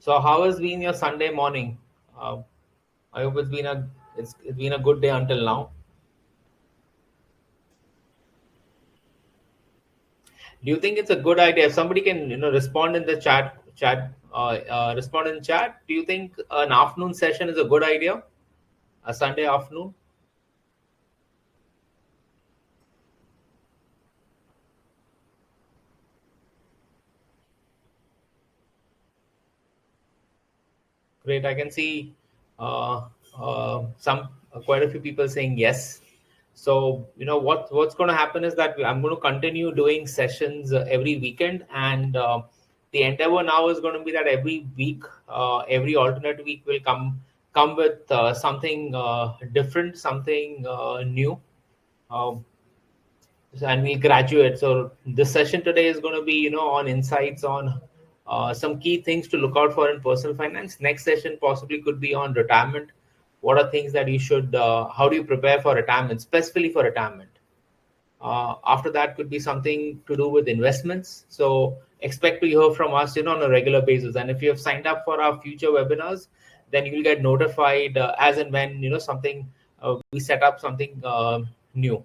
So how has been your Sunday morning? Uh, I hope it's been a good day until now. Do you think it's a good idea if somebody can respond in the respond in chat? Do you think an afternoon session is a good idea? A Sunday afternoon? Great. I can see uh, some quite a few people saying yes. So what's going to happen is that I'm going to continue doing sessions every weekend, and the endeavor now is going to be that every week, every alternate week will come with something different, something new. Um, and we'll graduate. So this session today is going to be, on insights on some key things to look out for in personal finance. Next session possibly could be on retirement. What are things that you should, how do you prepare for retirement, specifically for retirement? After that could be something to do with investments. So expect to hear from us, on a regular basis. And if you have signed up for our future webinars, then you will get notified as and when, something we set up something new.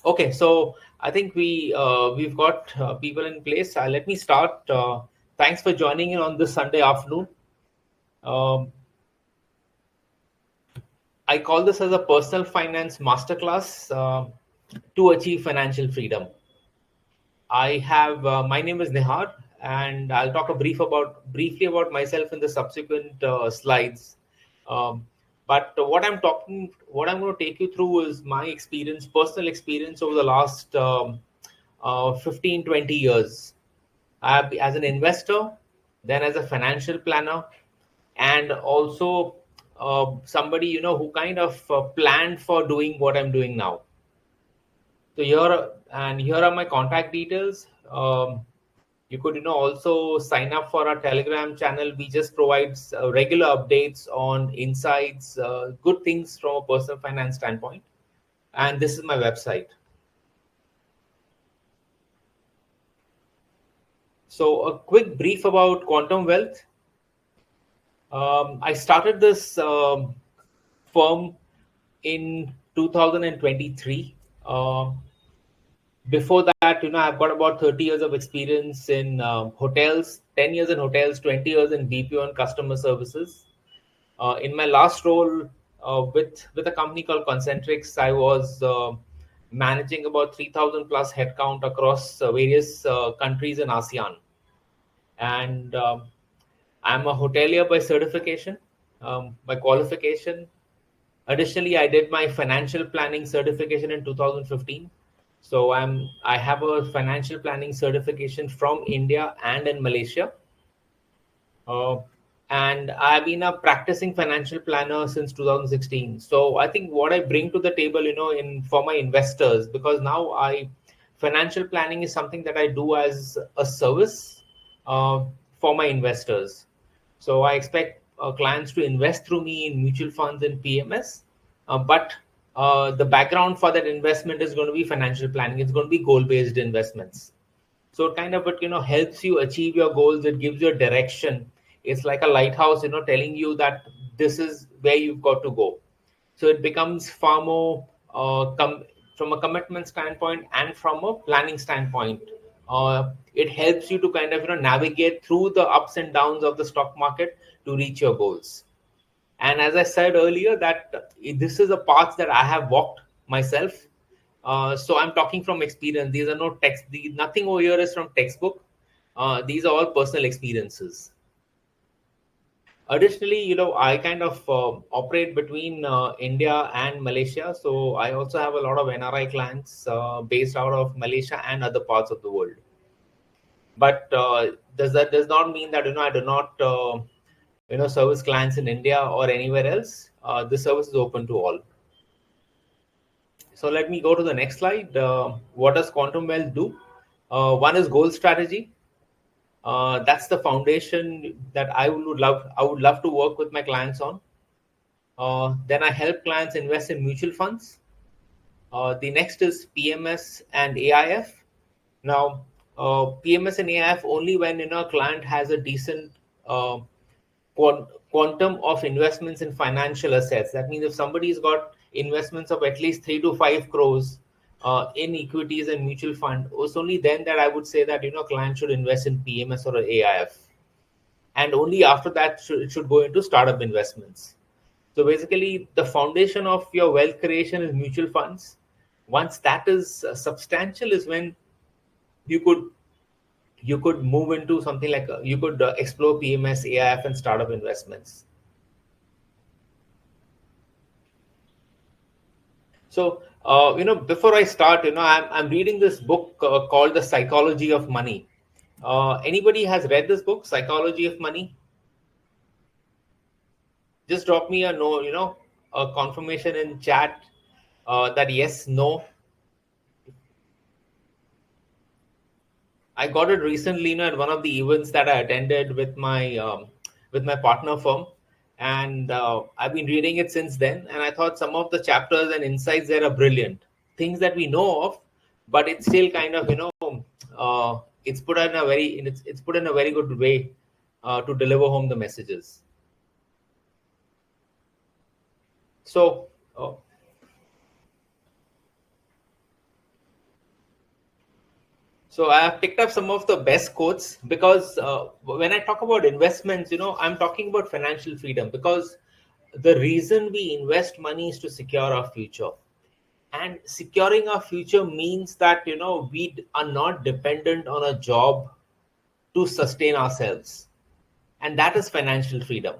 Okay, so I think we've got people in place. Let me start. Thanks for joining in on this Sunday afternoon. Um, I call this as a personal finance masterclass to achieve financial freedom. I have my name is Nihar, and I'll talk briefly about myself in the subsequent slides. Um, but what I'm going to take you through is my experience, personal experience over the last 15, 20 years. As an investor, then as a financial planner, and also somebody who kind of planned for doing what I'm doing now. So here are my contact details. You could also sign up for our Telegram channel. We just provide regular updates on insights, good things from a personal finance standpoint. And this is my website. So a quick brief about quantum wealth. I started this firm in 2023. Before that, I've got about 30 years of experience in hotels, 10 years in hotels, 20 years in BPO and customer services. In my last role with a company called Concentrix, I was managing about 3,000 plus headcount across various countries in ASEAN. And I'm a hotelier by certification, by qualification. Additionally, I did my financial planning certification in 2015. So I have a financial planning certification from India and in Malaysia. Uh, and I've been a practicing financial planner since 2016. So I think what I bring to the table, in for my investors, because now financial planning is something that I do as a service for my investors. So I expect clients to invest through me in mutual funds and PMS, but the background for that investment is going to be financial planning. It's going to be goal-based investments. So it kind of helps you achieve your goals. It gives you a direction. It's like a lighthouse, telling you that this is where you've got to go. So it becomes far more from a commitment standpoint and from a planning standpoint. It helps you to kind of navigate through the ups and downs of the stock market to reach your goals. And as I said earlier, that this is a path that I have walked myself. So I'm talking from experience. These are no text. Nothing over here is from textbook. These are all personal experiences. Additionally, I kind of operate between India and Malaysia. So I also have a lot of NRI clients based out of Malaysia and other parts of the world. But does not mean that I do not service clients in India or anywhere else. This service is open to all. So let me go to the next slide. What does quantum wealth do? One is goal strategy. That's the foundation that I would love to work with my clients on. Then I help clients invest in mutual funds. The next is PMS and AIF. Now, PMS and AIF only when a client has a decent uh, quantum of investments in financial assets. That means if somebody's got investments of at least 3 to 5 crores in equities and mutual fund, it's only then that I would say that client should invest in PMS or AIF, and only after that it should go into startup investments. So basically, the foundation of your wealth creation is mutual funds. Once that is substantial, is when you could move into something like you could explore PMS, AIF, and startup investments. So before I start, I'm reading this book called The Psychology of Money. Anybody has read this book, Psychology of Money? Just drop me a no, a confirmation in chat that yes, no. I got it recently, at one of the events that I attended with my partner firm, and I've been reading it since then. And I thought some of the chapters and insights there are brilliant, things that we know of, but it's still kind of it's put in a it's put in a very good way to deliver home the messages. So. So I have picked up some of the best quotes because when I talk about investments, I'm talking about financial freedom, because the reason we invest money is to secure our future. And securing our future means that, we are not dependent on a job to sustain ourselves. And that is financial freedom.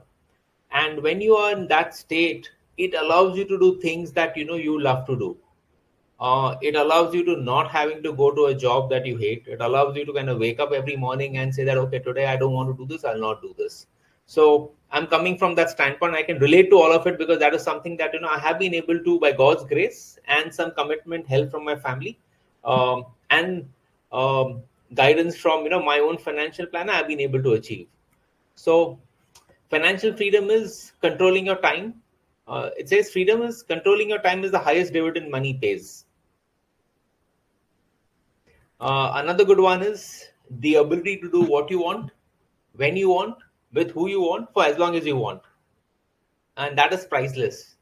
And when you are in that state, it allows you to do things that, you love to do. It allows you to not having to go to a job that you hate. It allows you to kind of wake up every morning and say that, okay, today I don't want to do this, I'll not do this. So I'm coming from that standpoint. I can relate to all of it because that is something that I have been able to, by God's grace and some commitment, help from my family, and guidance from my own financial planner, I've been able to achieve. So financial freedom is controlling your time. It says freedom is controlling your time is the highest dividend money pays. Another good one is the ability to do what you want, when you want, with who you want, for as long as you want. And that is priceless.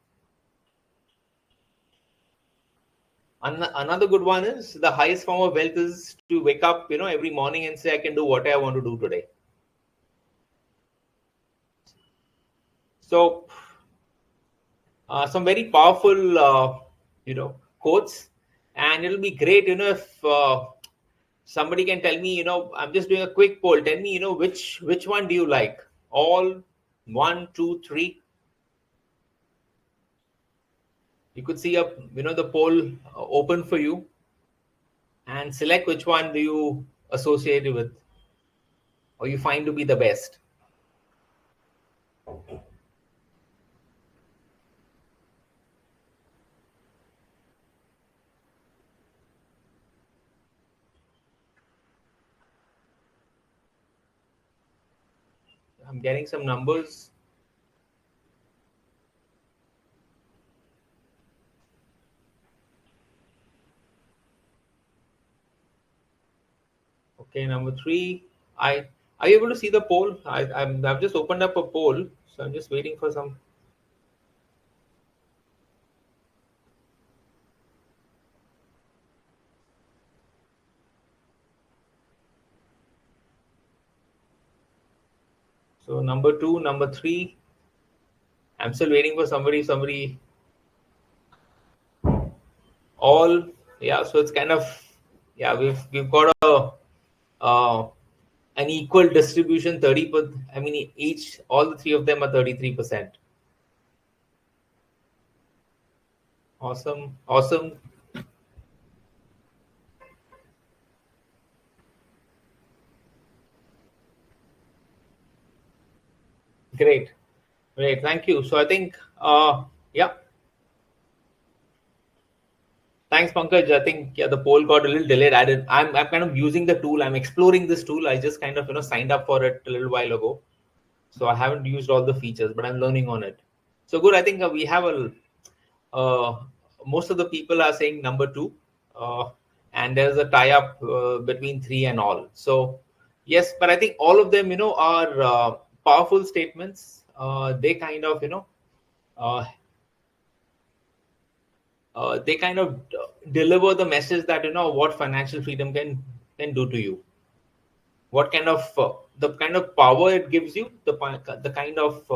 Another good one is the highest form of wealth is to wake up, every morning and say, I can do what I want to do today. So, some very powerful, quotes, and it'll be great, if somebody can tell me, I'm just doing a quick poll. Tell me, which one do you like? All, 1, 2, 3. You could see the poll open for you, and select which one do you associate with, or you find to be the best. I'm getting some numbers. Okay, number 3. Are you able to see the poll? I've just opened up a poll, so I'm just waiting for some. So number 2, number 3. I'm still waiting for somebody. All, yeah. So it's kind of, yeah. We've got an equal distribution. 30. I mean, all the 3 of them are 33%. Awesome. Great. Thank you. So I think, yeah. Thanks, Pankaj. I think the poll got a little delayed. I'm kind of using the tool. I'm exploring this tool. I just kind of signed up for it a little while ago, so I haven't used all the features, but I'm learning on it. So good. I think we have most of the people are saying number 2, and there's a tie-up between 3 and all. So yes, but I think all of them are powerful statements. They kind of, uh, they kind of deliver the message that what financial freedom can do to you, what kind of the kind of power it gives you, the kind of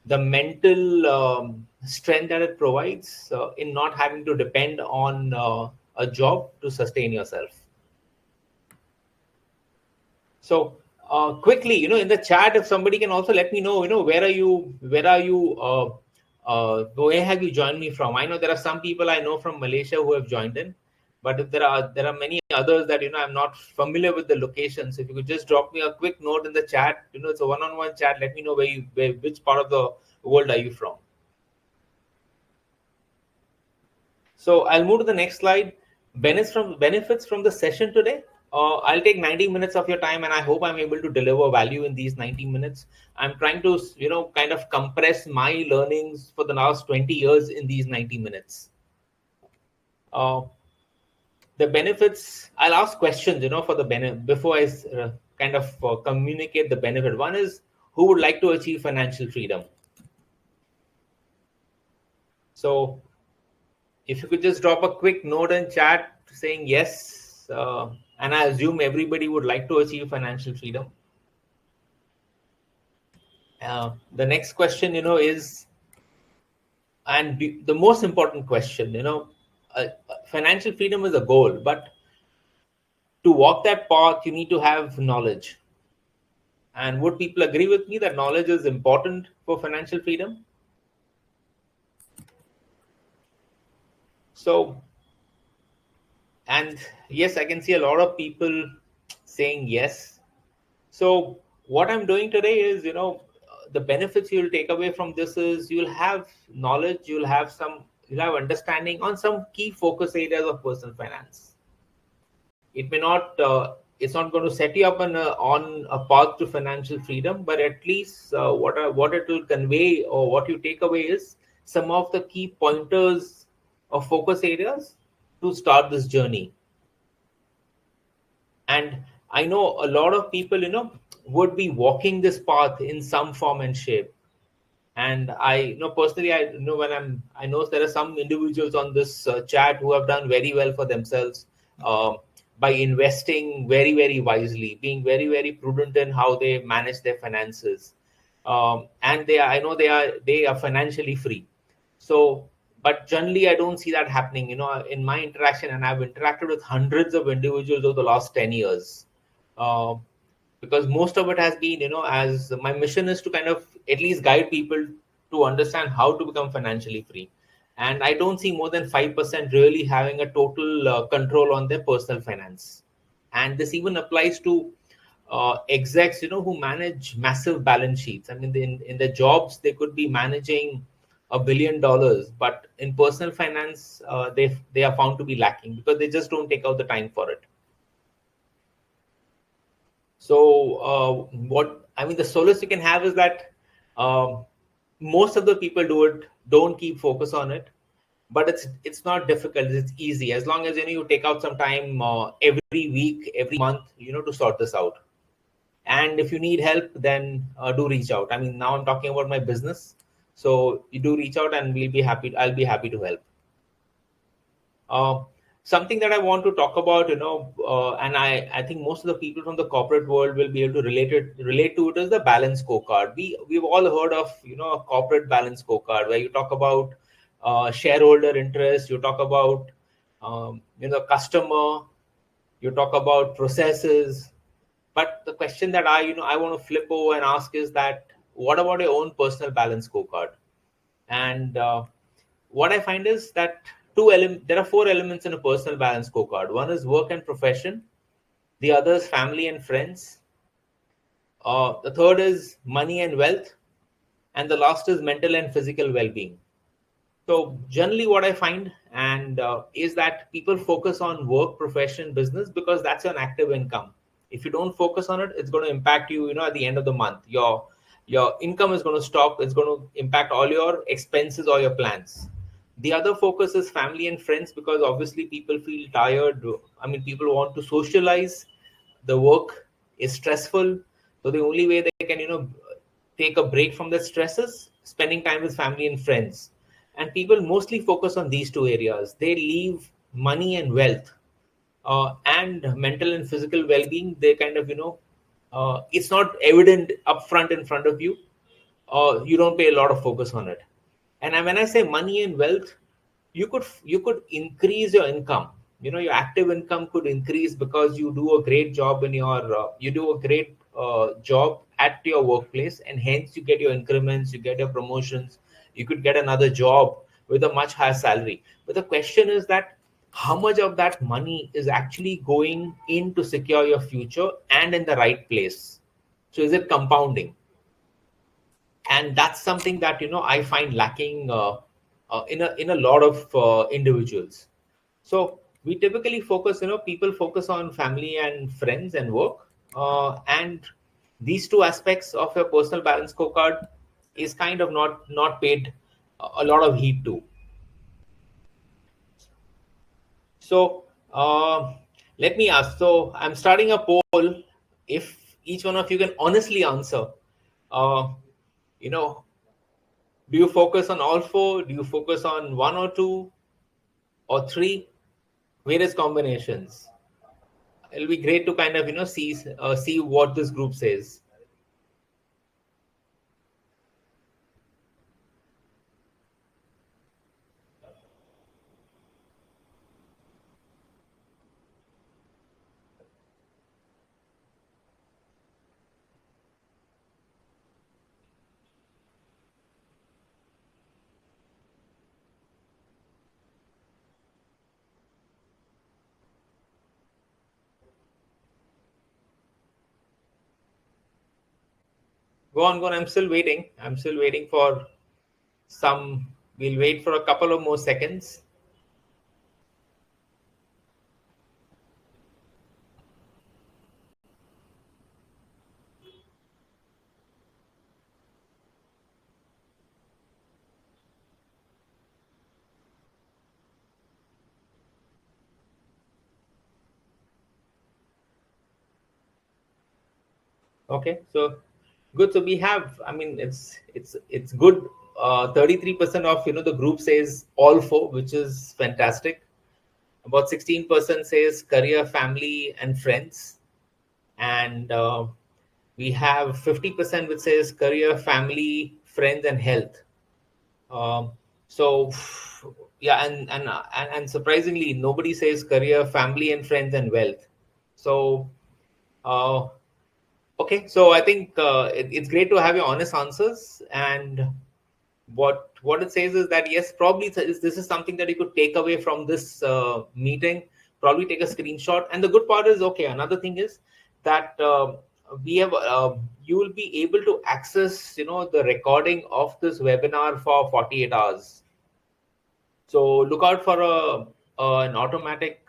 the mental strength that it provides in not having to depend on a job to sustain yourself. So quickly, in the chat, if somebody can also let me know, where are you, where have you joined me from? I know there are some people I know from Malaysia who have joined in, but if there are many others that I'm not familiar with the locations. If you could just drop me a quick note in the chat, it's a one-on-one chat. Let me know which part of the world are you from. So I'll move to the next slide. Benefits from the session today. I'll take 90 minutes of your time, and I hope I'm able to deliver value in these 90 minutes. I'm trying to, kind of compress my learnings for the last 20 years in these 90 minutes. The benefits, I'll ask questions, for the benefit before I kind of communicate the benefit. One is, who would like to achieve financial freedom? So if you could just drop a quick note in chat saying yes, and I assume everybody would like to achieve financial freedom. The next question, is, and the most important question, financial freedom is a goal, but to walk that path, you need to have knowledge. And would people agree with me that knowledge is important for financial freedom? So, and yes, I can see a lot of people saying yes. So what I'm doing today is, the benefits you'll take away from this is you'll have knowledge, you'll have understanding on some key focus areas of personal finance. It may not, it's not going to set you up on a path to financial freedom, but at least what it will convey, or what you take away, is some of the key pointers of focus areas to start this journey. And I know a lot of people, would be walking this path in some form and shape. And I know personally, I know there are some individuals on this chat who have done very well for themselves by investing very, very wisely, being very, very prudent in how they manage their finances. And I know they are financially free. So, but generally, I don't see that happening, in my interaction, and I've interacted with hundreds of individuals over the last 10 years. Because most of it has been, as my mission is to kind of at least guide people to understand how to become financially free. And I don't see more than 5% really having a total control on their personal finance. And this even applies to execs, who manage massive balance sheets. I mean, in their jobs, they could be managing $1 billion, but in personal finance, they are found to be lacking because they just don't take out the time for it. So the solace you can have is that most of the people don't keep focus on it, but it's not difficult. It's easy as long as you take out some time every week, every month, to sort this out. And if you need help, then do reach out. I mean, now I'm talking about my business, so you do reach out, and I'll be happy to help. Something that I want to talk about, and I think most of the people from the corporate world will be able to relate to it, is the balanced scorecard. We've all heard of a corporate balanced scorecard, where you talk about shareholder interest, you talk about customer, you talk about processes. But the question that I want to flip over and ask is that, what about your own personal balanced scorecard? And what I find is that there are 4 elements in a personal balance scorecard. One is work and profession. The other is family and friends. The third is money and wealth. And the last is mental and physical well-being. So generally what I find is that people focus on work, profession, business, because that's an active income. If you don't focus on it, it's going to impact you, at the end of the month. Your income is going to stop. It's going to impact all your expenses or your plans. The other focus is family and friends, because obviously people feel tired. I mean, people want to socialize. The work is stressful. So the only way they can, take a break from the stresses, spending time with family and friends. And people mostly focus on these two areas. They leave money and wealth, and mental and physical well-being. They kind of, it's not evident upfront in front of you. You don't pay a lot of focus on it. And when I say money and wealth, you could increase your income. Your active income could increase because you do a great job in your you do a great job at your workplace, and hence you get your increments, you get your promotions, you could get another job with a much higher salary. But the question is that how much of that money is actually going in to secure your future and in the right place? So is it compounding? And that's something that I find lacking in a lot of individuals. So we typically focus, people focus on family and friends and work, and these two aspects of your personal balance scorecard is kind of not paid a lot of heed to. So let me ask. So I'm starting a poll. If each one of you can honestly answer, uh, you know, do you focus on all four? Do you focus on one or two or three? Various combinations. It'll be great to kind of see what this group says. Go on, go on. I'm still waiting. I'm still waiting for some. We'll wait for a couple of more seconds. Okay, so good. So we have. I mean, it's good. 33% of the group says all four, which is fantastic. About 16% says career, family, and friends, and we have 50% which says career, family, friends, and health. So yeah, and surprisingly, nobody says career, family, and friends, and wealth. So uh, okay, so I think it's great to have your honest answers. And what it says is that yes, probably this is something that you could take away from this meeting. Probably take a screenshot. And the good part is, okay, another thing is that we have you will be able to access the recording of this webinar for 48 hours. So look out for an automatic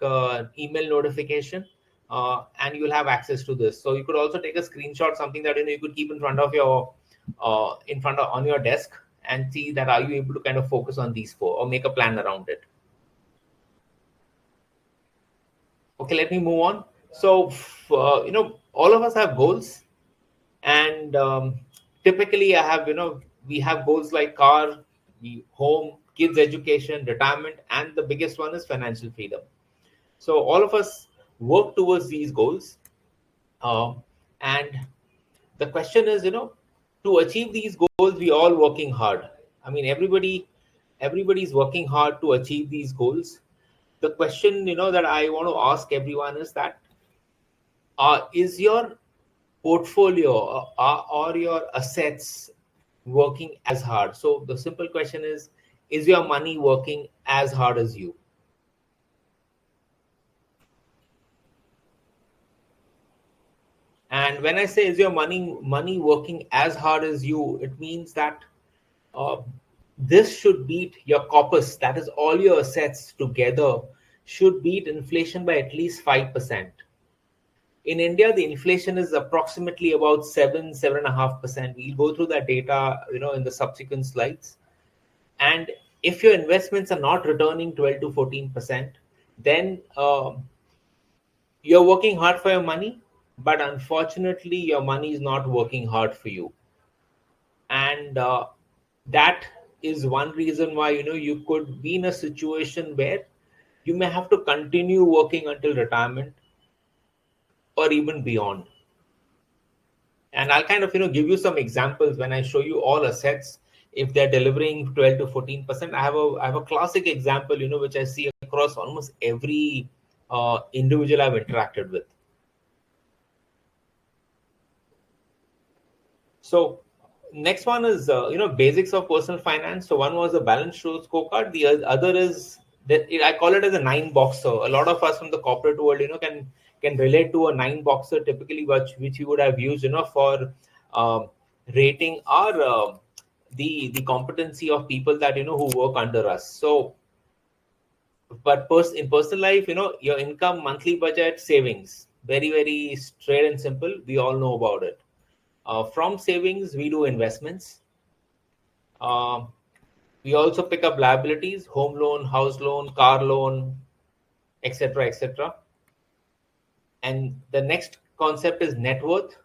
email notification, and you'll have access to this. So you could also take a screenshot, something that you could keep in front of your on your desk, and see that are you able to kind of focus on these four or make a plan around it. Okay, let me move on. So all of us have goals, and typically I have we have goals like car, home, kids education, retirement, and the biggest one is financial freedom. So all of us work towards these goals, and the question is, to achieve these goals, we all working hard. I mean, everybody's working hard to achieve these goals. The question that I want to ask everyone is that is your portfolio or your assets working as hard? So the simple question is your money working as hard as you? And when I say is your money working as hard as you, it means that uh, this should beat your corpus, that is all your assets together, should beat inflation by at least 5%. In India, the inflation is approximately about 7.5%. We'll go through that data, in the subsequent slides. And if your investments are not returning 12 to 14%, then you're working hard for your money, but unfortunately your money is not working hard for you. And that is one reason why you could be in a situation where you may have to continue working until retirement or even beyond. And I'll kind of give you some examples when I show you all assets. If they're delivering 12 to 14%, I have a classic example which I see across almost every individual I've interacted with. So next one is basics of personal finance. So one was the balance sheet scorecard. The other is that I call it as a nine boxer. A lot of us from the corporate world can relate to a nine boxer typically, which you would have used for um, rating our the competency of people that who work under us. So but in personal life, your income, monthly budget, savings, very very straight and simple. We all know about it. From savings, we do investments. Um, we also pick up liabilities, home loan, house loan, car loan, etc., etc. And the next concept is net worth.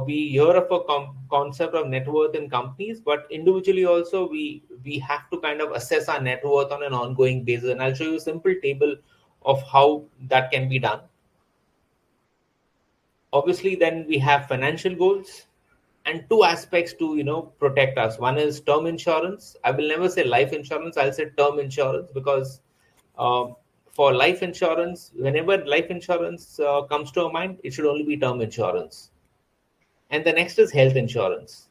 We hear of a concept of net worth in companies, but individually also we have to kind of assess our net worth on an ongoing basis. And I'll show you a simple table of how that can be done. Obviously, then we have financial goals and two aspects to protect us. One is term insurance. I will never say life insurance. I'll say term insurance because um, for life insurance, whenever life insurance comes to our mind, it should only be term insurance. And the next is health insurance.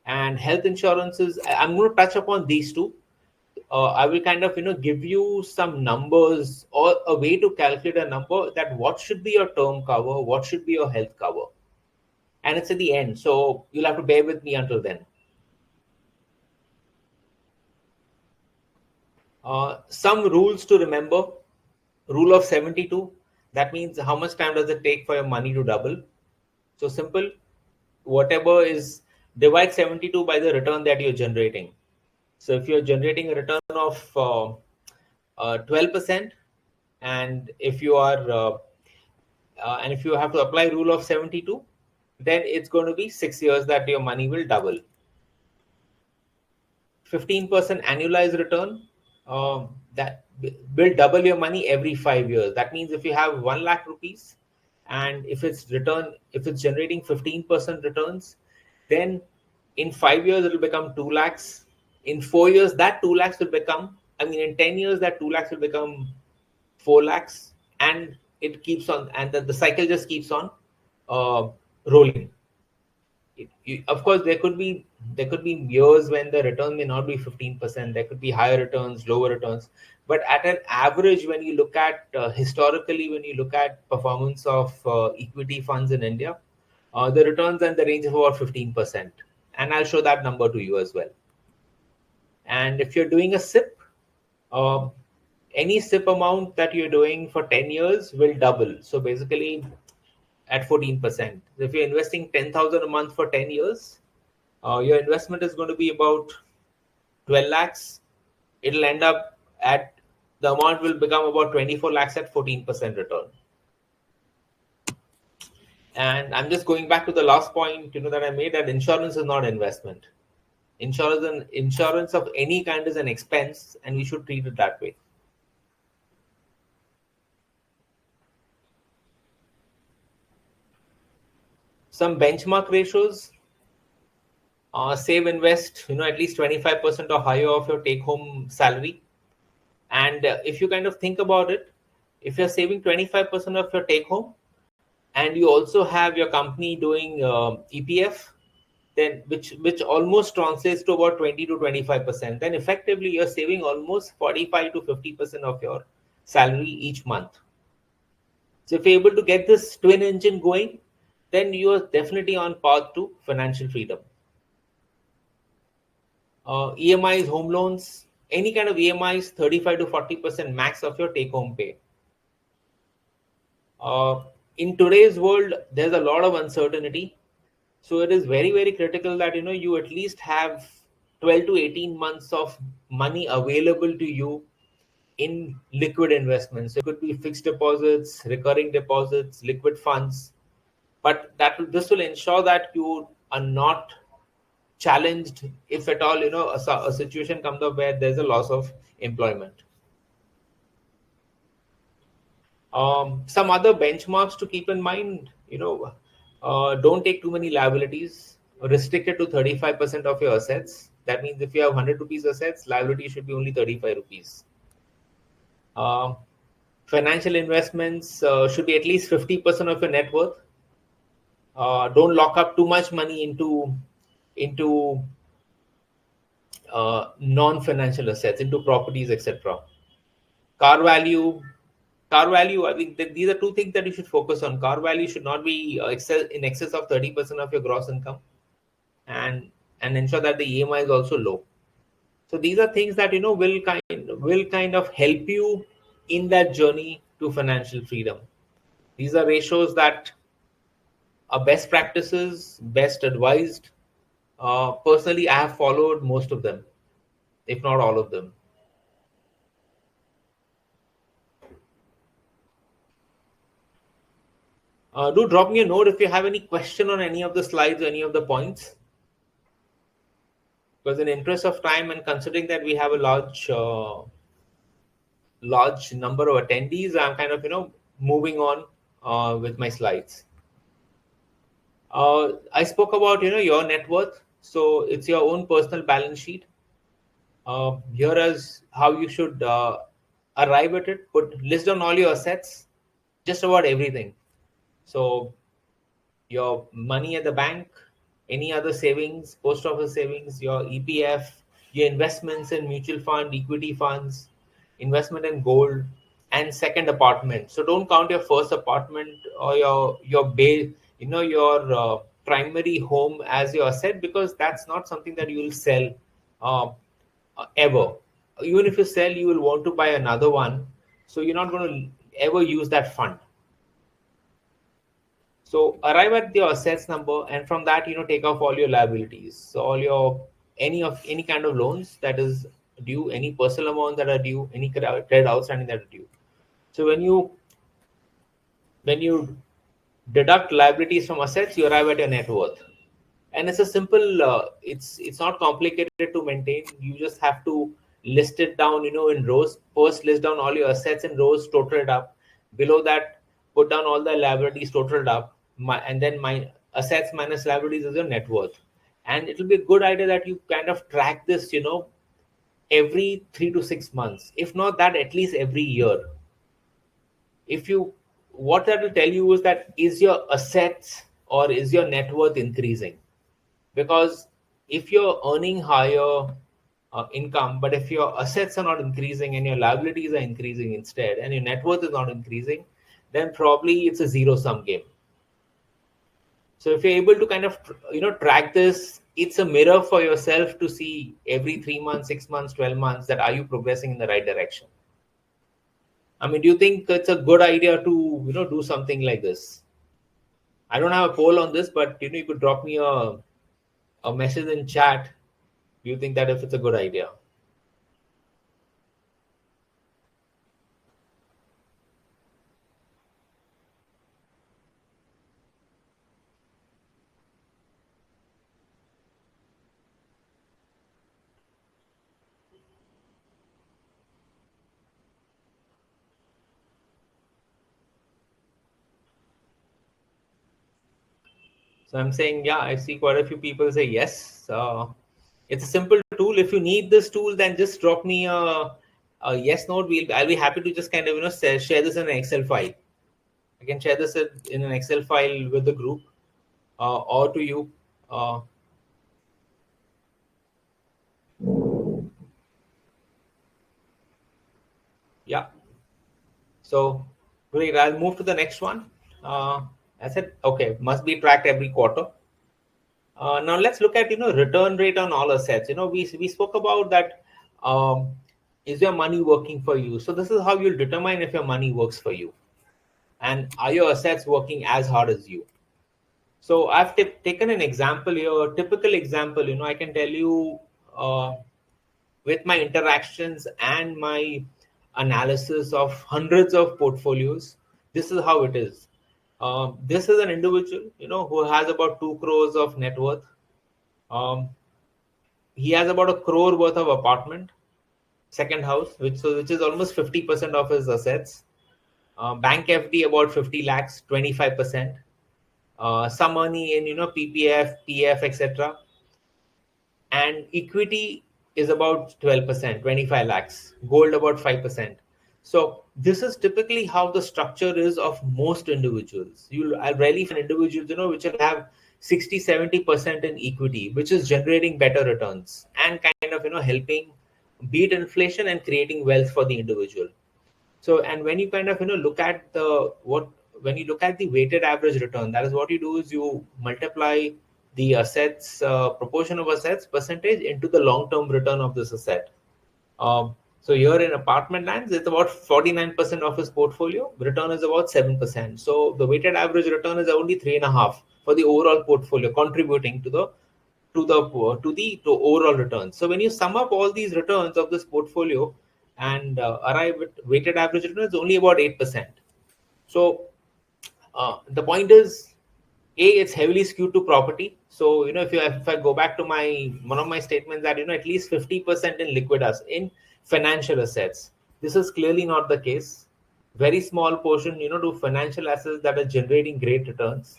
And health insurance is, I'm going to touch upon these two. I will kind of give you some numbers or a way to calculate a number that what should be your term cover, what should be your health cover, and it's at the end, so you'll have to bear with me until then. Some rules to remember. Rule of 72, that means how much time does it take for your money to double? So simple, whatever is, divide 72 by the return that you're generating. So if you're generating a return of 12%, and if you are and if you have to apply rule of 72, then it's going to be 6 years that your money will double. 15% annualized return, that will double your money every 5 years. That means if you have 1 lakh rupees and if it's generating 15% returns, then in 5 years it will become 2 lakhs. In 4 years, that 2 lakhs will become, in 10 years, that 2 lakhs will become 4 lakhs, and it keeps on, and the cycle just keeps on rolling. Of course, there could be years when the return may not be 15%. There could be higher returns, lower returns, but at an average, when you look at historically, when you look at performance of equity funds in India, the returns are in the range of about 15%, and I'll show that number to you as well. And if you're doing a SIP, uh, any SIP amount that you're doing for 10 years will double. So basically, at 14%. If you're investing 10,000 a month for 10 years, your investment is going to be about 12 lakhs. It'll end up at, the amount will become about 24 lakhs at 14% return. And I'm just going back to the last point, that I made, that insurance is not investment. Insurance of any kind is an expense, and we should treat it that way. Some benchmark ratios. Save, invest, at least 25% or higher of your take home salary. And if you kind of think about it, if you're saving 25% of your take home and you also have your company doing EPF, then which almost translates to about 20 to 25%, then effectively you're saving almost 45 to 50% of your salary each month. So if you're able to get this twin engine going, then you are definitely on path to financial freedom. EMIs, home loans, any kind of EMIs, 35 to 40% max of your take home pay. In today's world, there's a lot of uncertainty. So it is very, very critical that you at least have 12 to 18 months of money available to you in liquid investments. So it could be fixed deposits, recurring deposits, liquid funds, but this will ensure that you are not challenged if at all a situation comes up where there's a loss of employment. Some other benchmarks to keep in mind, don't take too many liabilities. Restrict it to 35% of your assets. That means if you have 100 rupees assets, liability should be only 35 rupees. Uh, Financial investments should be at least 50% of your net worth. Don't lock up too much money into non-financial assets, into properties, etc. Car value, car value. I think that these are two things that you should focus on. Car value should not be in excess of 30% of your gross income, and ensure that the EMI is also low. So these are things that will kind of help you in that journey to financial freedom. These are ratios that are best practices, best advised. Personally, I have followed most of them, if not all of them. Do drop me a note if you have any question on any of the slides or any of the points. Because in interest of time and considering that we have a large number of attendees, I'm kind of moving on with my slides. I spoke about your net worth, so it's your own personal balance sheet. Here is how you should arrive at it. List down all your assets, just about everything. So your money at the bank, any other savings, post office savings, your EPF, your investments in mutual fund, equity funds, investment in gold, and second apartment. So don't count your first apartment or your base, your primary home as your asset, because that's not something that you will sell uh, ever. Even if you sell, you will want to buy another one, so you're not going to ever use that fund. So arrive at your assets number, and from that, take off all your liabilities. So all your any kind of loans that is due, any personal amount that are due, any credit outstanding that are due. So when you deduct liabilities from assets, you arrive at your net worth. And it's a simple. It's not complicated to maintain. You just have to list it down, in rows. First, list down all your assets in rows, total it up. Below that, put down all the liabilities totaled up, and then my assets minus liabilities is your net worth. And it will be a good idea that you kind of track this, every 3 to 6 months, if not that, at least every year. If you, what that will tell you is that, is your assets or is your net worth increasing? Because if you're earning higher income, but if your assets are not increasing and your liabilities are increasing instead, and your net worth is not increasing, then probably it's a zero-sum game. So if you're able to kind of track this, it's a mirror for yourself to see every 3 months, 6 months, 12 months, that are you progressing in the right direction. I mean, do you think it's a good idea to do something like this? I don't have a poll on this, but you could drop me a message in chat. Do you think that if it's a good idea? So I'm saying, yeah, I see quite a few people say yes. It's a simple tool. If you need this tool, then just drop me a yes note. I'll be happy to just kind of share this in an Excel file. I can share this in an Excel file with the group or to you. Yeah. So great. I'll move to the next one. I said, okay, must be tracked every quarter. Now let's look at return rate on all assets. We spoke about that. Is your money working for you? So this is how you'll determine if your money works for you, and are your assets working as hard as you. So I've taken an example here, a typical example. I can tell you with my interactions and my analysis of hundreds of portfolios. This is how it is. This is an individual, who has about 2 crores of net worth. Um, he has about a crore worth of apartment, second house, which is almost 50% of his assets. Bank FD about 50 lakhs, 25%. Some money in PPF, PF, etc. And equity is about 12%, 25 lakhs. Gold about 5%. So this is typically how the structure is of most individuals. I rarely find individuals, which will have 60, 70% in equity, which is generating better returns and kind of, helping beat inflation and creating wealth for the individual. So, and when you kind of, look at when you look at the weighted average return, that is what you do is you multiply the assets, proportion of assets percentage into the long-term return of this asset. So here in apartment lands, it's about 49% of his portfolio. Return is about 7%. So the weighted average return is only 3.5 for the overall portfolio, contributing to the overall returns. So when you sum up all these returns of this portfolio and arrive at weighted average returns, only about 8%. So the point is, it's heavily skewed to property. So if I go back to one of my statements that at least 50% in in financial assets. This is clearly not the case. Very small portion to financial assets that are generating great returns.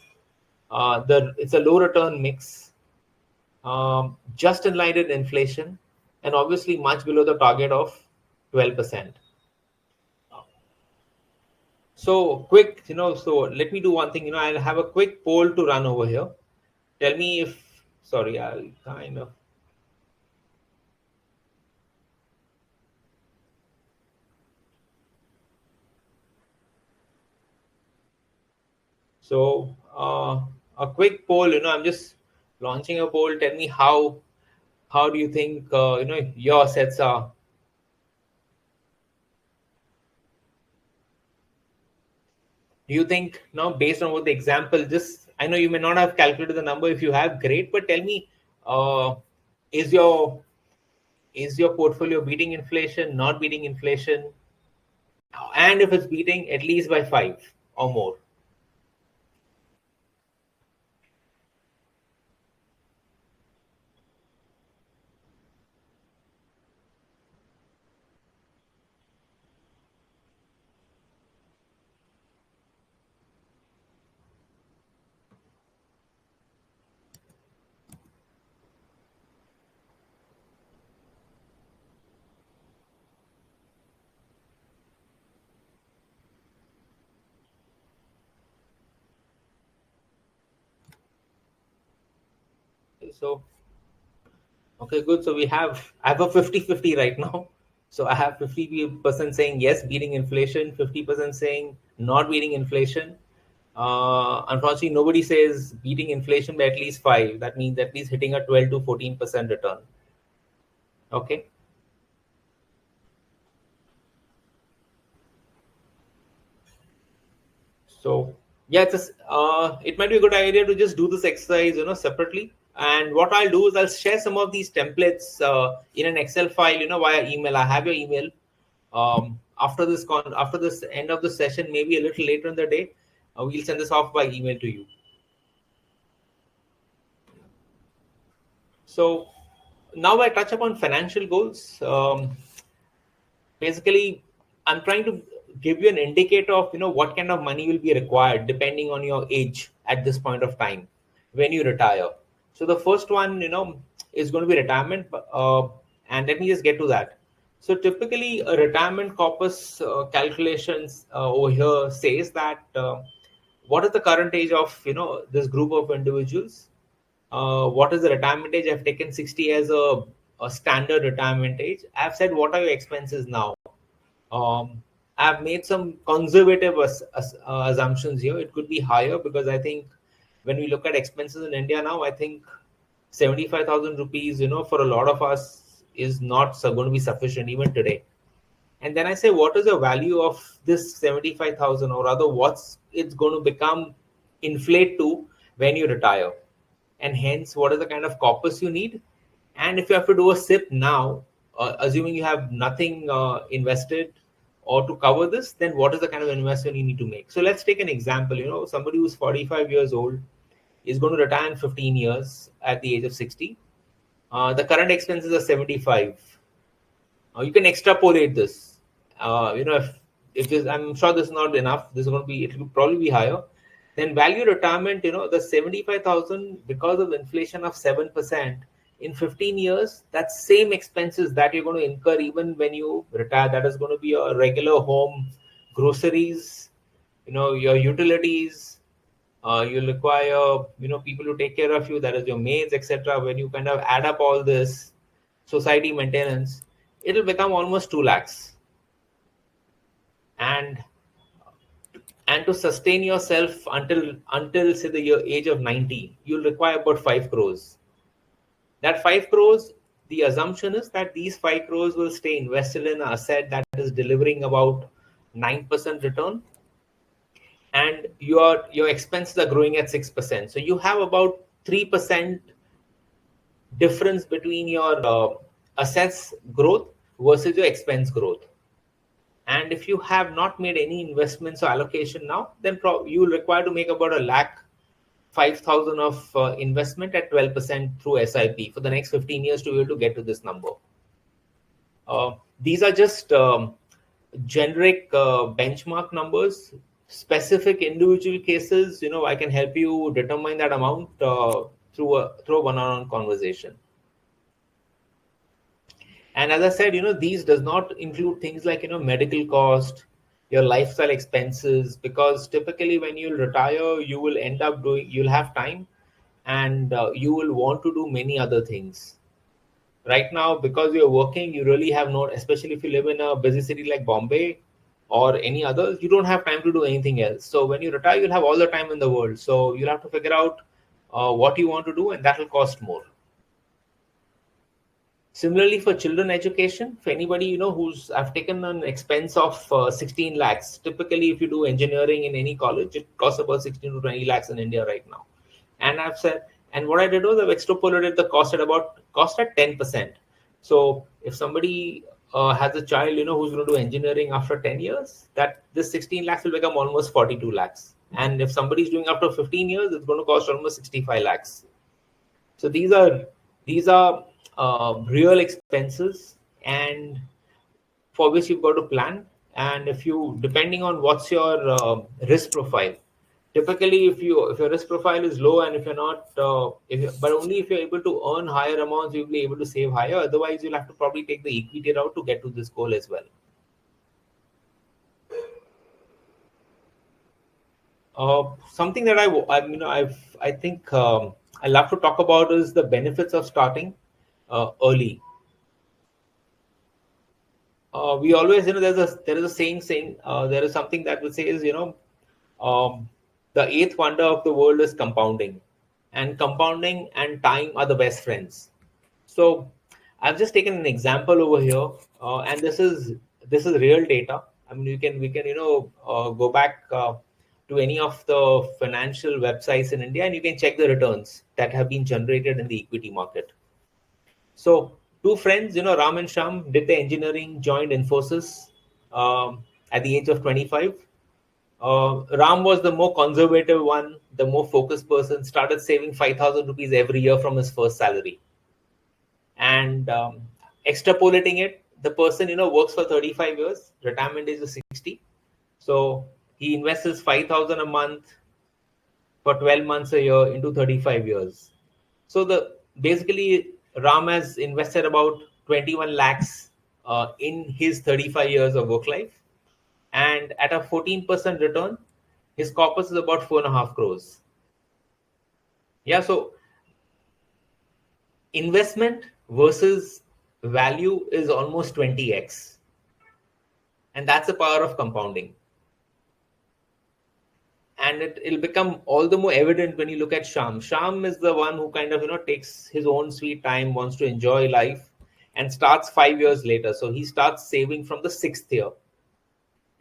It's a low return mix, just in line with inflation, and obviously much below the target of 12%. So quick, so let me do one thing, I'll have a quick poll to run over here. Tell me sorry, I'll kind of. So a quick poll, I'm just launching a poll. Tell me how do you think, your assets are? Do you think now, based on what the example, just I know you may not have calculated the number. If you have, great. But tell me, is your portfolio beating inflation, not beating inflation? And if it's beating, at least by 5 or more. So, okay, good. So I have a 50-50 right now. So I have 50% saying yes, beating inflation, 50% saying not beating inflation. Unfortunately, nobody says beating inflation by at least 5. That means at least hitting a 12 to 14% return. Okay. So yeah, it might be a good idea to just do this exercise, separately. And what I'll do is I'll share some of these templates in an Excel file, via email. I have your email. After this end of the session, maybe a little later in the day, we'll send this off by email to you. So now I touch upon financial goals. Basically, I'm trying to give you an indicator of what kind of money will be required depending on your age at this point of time when you retire. So the first one is going to be retirement, and let me just get to that. So typically a retirement corpus calculations over here says that what is the current age of this group of individuals. What is the retirement age? I've taken 60 as a standard retirement age. I've said what are your expenses now. I've made some conservative assumptions here. It could be higher because I think when we look at expenses in India now, I think 75,000 rupees, for a lot of us is not going to be sufficient even today. And then I say, what is the value of this 75,000, or rather, what's it's going to become inflate to when you retire? And hence, what is the kind of corpus you need? And if you have to do a SIP now, assuming you have nothing invested, or to cover this, then what is the kind of investment you need to make? So let's take an example. Somebody who's 45 years old is going to retire in 15 years at the age of 60. The current expenses are 75. You can extrapolate this. If this, I'm sure this is not enough. This is going to be, it will probably be higher. Then value retirement, the 75,000 because of inflation of 7% in 15 years, that's same expenses that you're going to incur even when you retire. That is going to be your regular home groceries, your utilities. You'll require, people to take care of you. That is your maids, etc. When you kind of add up all this society maintenance, it'll become almost 2 lakhs. And to sustain yourself until say the age of 90, you'll require about 5 crores. That 5 crores, the assumption is that these 5 crores will stay invested in an asset that is delivering about 9% return, and your expenses are growing at 6%. So you have about 3% difference between your assets growth versus your expense growth. And if you have not made any investments or allocation now, then you will require to make about 1,05,000 of investment at 12% through SIP for the next 15 years to be able to get to this number. These are just generic benchmark numbers. Specific individual cases, I can help you determine that amount through a one-on-one conversation. And as I said, these does not include things like, medical cost, your lifestyle expenses, because typically when you retire, you will end up you'll have time and you will want to do many other things. Right now, because you're working, you really have no, especially if you live in a busy city like Bombay or any others, you don't have time to do anything else. So when you retire, you'll have all the time in the world. So you'll have to figure out what you want to do, and that will cost more. Similarly, for children education, for anybody, I've taken an expense of 16 lakhs. Typically, if you do engineering in any college, it costs about 16 to 20 lakhs in India right now. And I've said, and what I did was I've extrapolated the cost at 10%. So if somebody has a child, who's going to do engineering after 10 years, that this 16 lakhs will become almost 42 lakhs. And if somebody's doing after 15 years, it's going to cost almost 65 lakhs. So these are real expenses, and for which you've got to plan. And if you, depending on what's your risk profile, typically if your risk profile is low, and if you're not, but only if you're able to earn higher amounts, you'll be able to save higher. Otherwise, you'll have to probably take the equity route to get to this goal as well. Something that I think I love to talk about is the benefits of starting early. We always, there is a saying, there is something that will say is, the eighth wonder of the world is compounding, and compounding and time are the best friends. So I've just taken an example over here, and this is real data. I mean, we can go back to any of the financial websites in India, and you can check the returns that have been generated in the equity market. So two friends, Ram and Sham, did the engineering, joined Infosys at the age of 25. Ram was the more conservative one, the more focused person, started saving 5,000 rupees every year from his first salary. And extrapolating it, the person, works for 35 years, retirement age is 60. So he invests 5,000 a month for 12 months a year into 35 years. So basically, Ram has invested about 21 lakhs in his 35 years of work life. And at a 14% return, his corpus is about 4.5 crores. Yeah, so investment versus value is almost 20x. And that's the power of compounding. And it'll become all the more evident when you look at Sham. Sham is the one who kind of, takes his own sweet time, wants to enjoy life, and starts 5 years later. So he starts saving from the 6th year.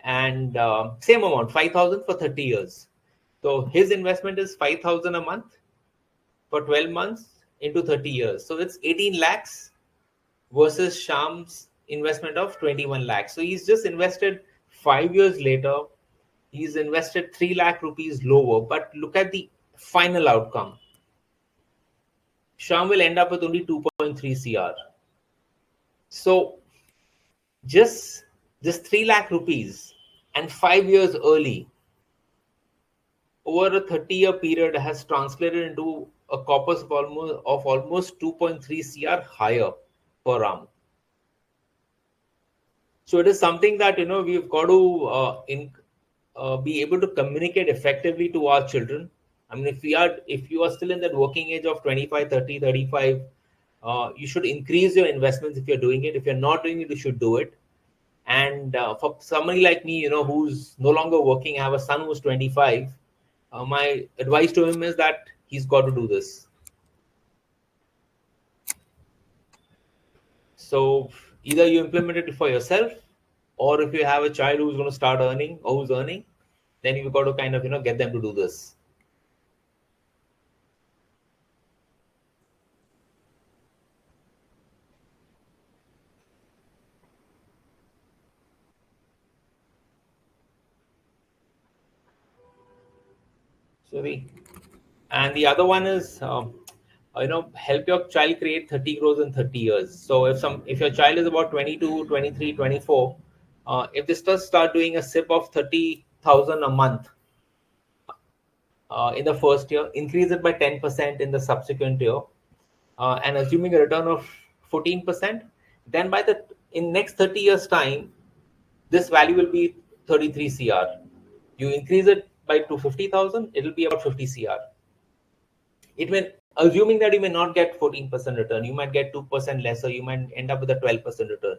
And same amount, 5,000 for 30 years. So his investment is 5,000 a month for 12 months into 30 years. So it's 18 lakhs versus Sham's investment of 21 lakhs. So he's just invested 5 years later, he's invested 3 lakh rupees lower, but look at the final outcome. Sham will end up with only 2.3 CR. So just 3 lakh rupees and 5 years early, over a 30-year period, has translated into a corpus of almost 2.3 CR higher per arm. So it is something that we've got to be able to communicate effectively to our children. I mean, if you are still in that working age of 25, 30, 35, you should increase your investments if you're doing it. If you're not doing it, you should do it. And for somebody like me, who's no longer working, I have a son who's 25. My advice to him is that he's got to do this. So either you implement it for yourself, or if you have a child who's going to start earning or who's earning, then you've got to kind of get them to do this. So and the other one is help your child create 30 crores in 30 years. So if your child is about 22, 23, 24, if they start doing a SIP of 30,000 a month in the first year, increase it by 10% in the subsequent year, and assuming a return of 14%, then in next 30 years time, this value will be 33 CR. You increase it by 250,000, it will be about 50 CR. It may, assuming that you may not get 14% return, you might get 2% lesser, you might end up with a 12% return.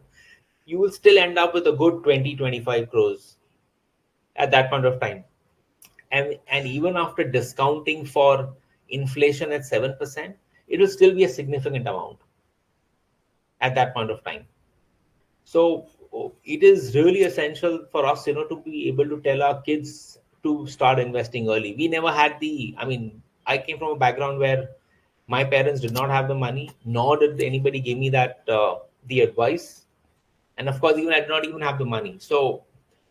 You will still end up with a good 20, 25 crores at that point of time. And even after discounting for inflation at 7%, it will still be a significant amount at that point of time. So it is really essential for us, to be able to tell our kids to start investing early. We never had I came from a background where my parents did not have the money, nor did anybody give me that the advice. And of course, even I did not even have the money. So,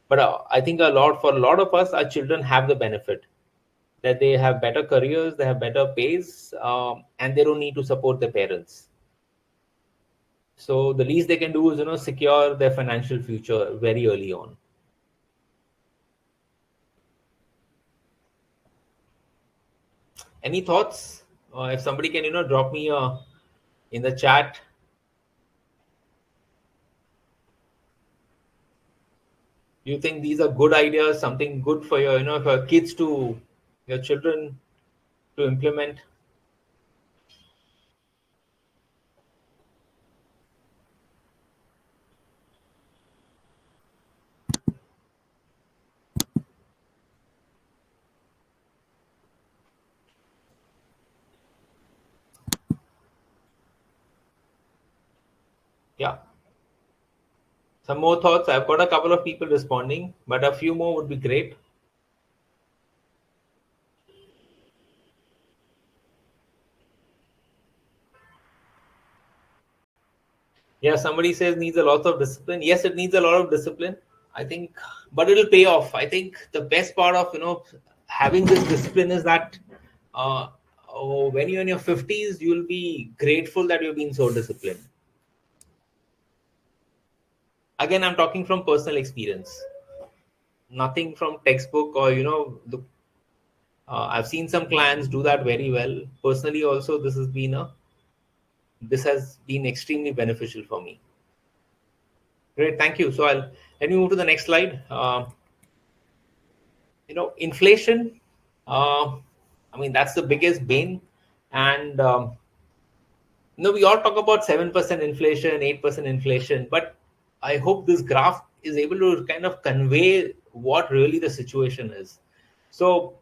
but I think for a lot of us, our children have the benefit that they have better careers, they have better pays, and they don't need to support their parents. So the least they can do is secure their financial future very early on. Any thoughts? If somebody can drop me in the chat. Do you think these are good ideas, something good for your for kids your children to implement? Yeah. Some more thoughts. I've got a couple of people responding, but a few more would be great. Yeah, somebody says needs a lot of discipline. Yes, it needs a lot of discipline, I think, but it'll pay off. I think the best part of having this discipline is that when you're in your 50s, you'll be grateful that you've been so disciplined. Again, I'm talking from personal experience, nothing from textbook or I've seen some clients do that very well. Personally, also, this has been extremely beneficial for me. Great, thank you. So let me move to the next slide. Inflation. That's the biggest bane, and we all talk about 7% inflation, 8% inflation, but I hope this graph is able to kind of convey what really the situation is. So,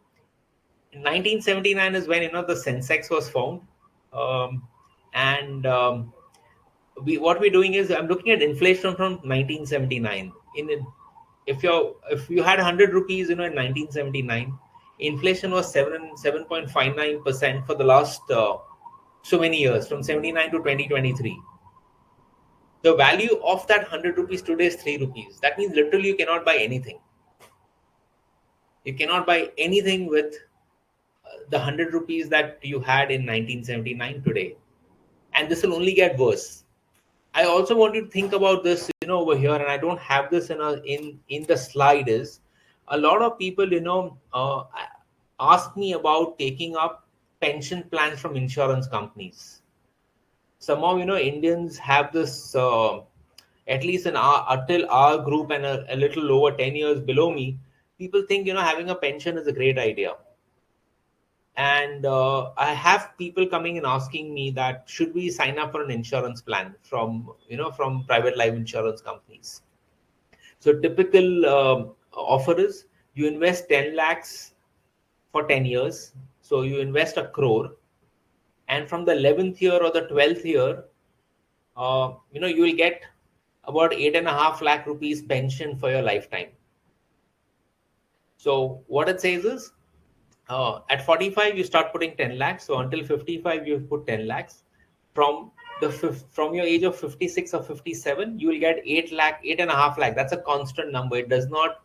in 1979 is when the Sensex was found, what we're doing is I'm looking at inflation from 1979. If you had 100 rupees, in 1979, inflation was 7.59% for the last so many years, from 79 to 2023. The value of that 100 rupees today is 3 rupees. That means literally you cannot buy anything. You cannot buy anything with the 100 rupees that you had in 1979 today. And this will only get worse. I also want you to think about this, over here, and I don't have this in the slide. Is a lot of people, ask me about taking up pension plans from insurance companies. Somehow, Indians have this, at least in until our group and a little over 10 years below me, people think, having a pension is a great idea. And I have people coming and asking me that should we sign up for an insurance plan from private life insurance companies. So typical offer is you invest 10 lakhs for 10 years. So you invest 1 crore, and from the 11th year or the 12th year, you will get about 8.5 lakh rupees pension for your lifetime. So what it says is, at 45 you start putting 10 lakhs, so until 55 you put 10 lakhs. From your age of 56 or 57 you will get 8.5 lakh. That's a constant number. It does not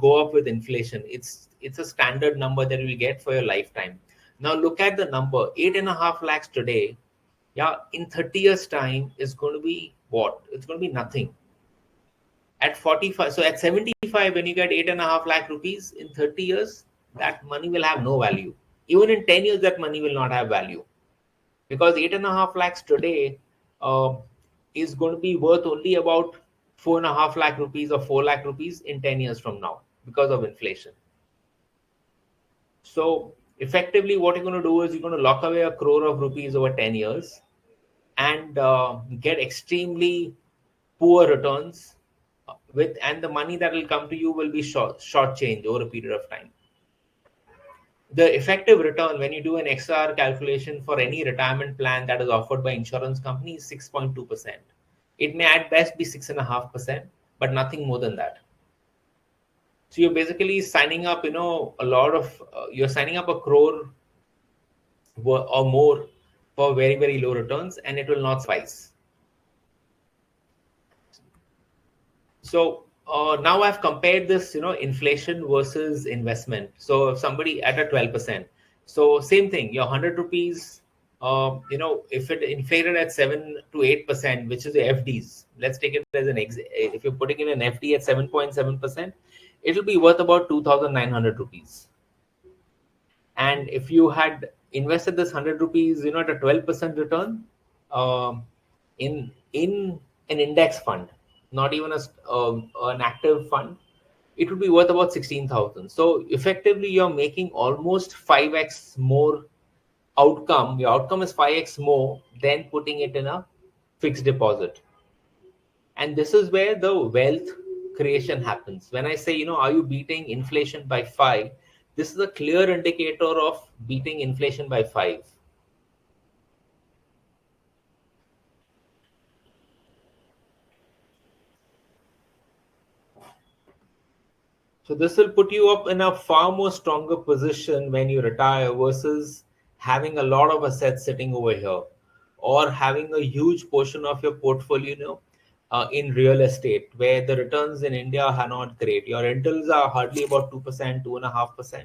go up with inflation. It's a standard number that you will get for your lifetime. Now look at the number, 8.5 lakhs today. Yeah, in 30 years time is going to be what? It's going to be nothing. At 45, so at 75, when you get 8.5 lakh rupees in 30 years, that money will have no value. Even in 10 years, that money will not have value, because 8.5 lakhs today is going to be worth only about 4.5 lakh rupees or 4 lakh rupees in 10 years from now because of inflation. So effectively, what you're going to do is you're going to lock away 1 crore of rupees over 10 years and get extremely poor returns and the money that will come to you will be short change over a period of time. The effective return when you do an XR calculation for any retirement plan that is offered by insurance company is 6.2%. It may at best be 6.5%, but nothing more than that. So you're basically signing up, you're signing up 1 crore or more for very, very low returns, and it will not suffice. So now I've compared this, inflation versus investment. So if somebody at a 12%, so same thing, your 100 rupees, if it inflated at 7 to 8%, which is the FDs, let's take it as if you're putting in an FD at 7.7%, it'll be worth about 2,900 rupees. And if you had invested this 100 rupees, at a 12% return in an index fund, not even an active fund, it would be worth about 16,000. So effectively, you're making almost 5x more outcome. Your outcome is 5x more than putting it in a fixed deposit. And this is where the wealth creation happens. When I say, are you beating inflation by 5? This is a clear indicator of beating inflation by 5. So this will put you up in a far more stronger position when you retire versus having a lot of assets sitting over here, or having a huge portion of your portfolio, in real estate, where the returns in India are not great. Your rentals are hardly about 2%, 2.5%.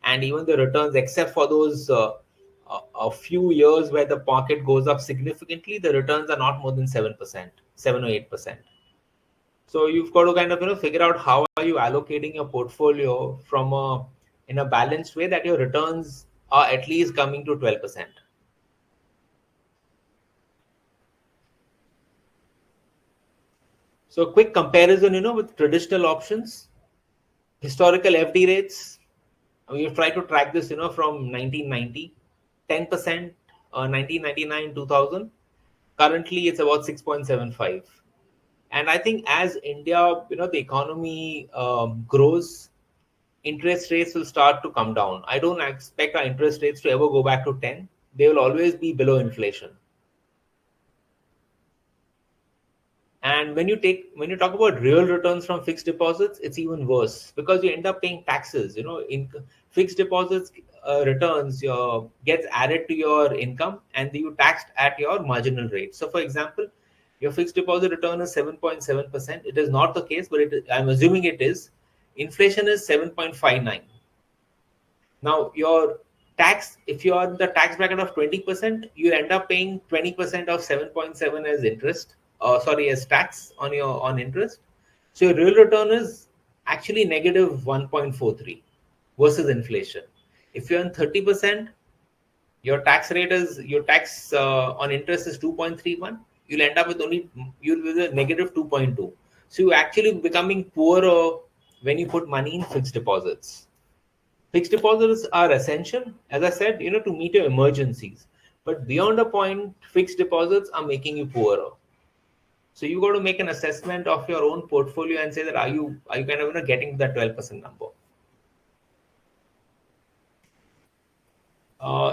And even the returns, except for those a few years where the market goes up significantly, the returns are not more than 7%, 7 or 8%. So you've got to kind of figure out how are you allocating your portfolio in a balanced way that your returns are at least coming to 12%. So quick comparison, with traditional options, historical FD rates. We've tried to track this, from 1990, 10%, 1999, 2000. Currently, it's about 6.75. And I think as India, the economy grows, interest rates will start to come down. I don't expect our interest rates to ever go back to 10. They will always be below inflation. And when you talk about real returns from fixed deposits, it's even worse, because you end up paying taxes. In fixed deposits, returns gets added to your income, and you taxed at your marginal rate. So, for example, your fixed deposit return is 7.7%. It is not the case, but I'm assuming it is. Inflation is 7.59. Now, your tax, if you are in the tax bracket of 20%, you end up paying 20% of 7.7 as interest, sorry, as tax on your on interest. So your real return is actually negative 1.43 versus inflation. If you're on 30%, your tax on interest is 2.31. You'll end up with you'll with a negative 2.2. So you're actually becoming poorer when you put money in fixed deposits. Fixed deposits are essential, as I said, to meet your emergencies. But beyond a point, fixed deposits are making you poorer. So you got to make an assessment of your own portfolio and say that are you kind of getting that 12% number.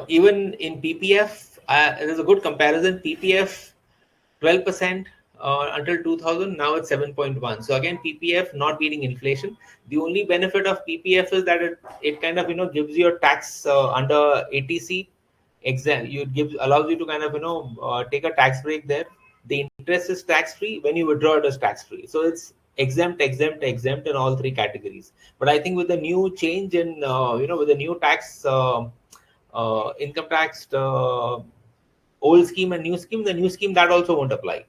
Even in PPF, there's a good comparison. PPF 12% until 2000, now it's 7.1. So again, PPF not beating inflation. The only benefit of PPF is that it kind of gives you a tax under ATC exam. Allows you to kind of take a tax break there. The interest is tax free. When you withdraw, it is tax free. So it's exempt in all three categories. But I think with the new change in with the new tax income tax old scheme and new scheme, the new scheme that also won't apply.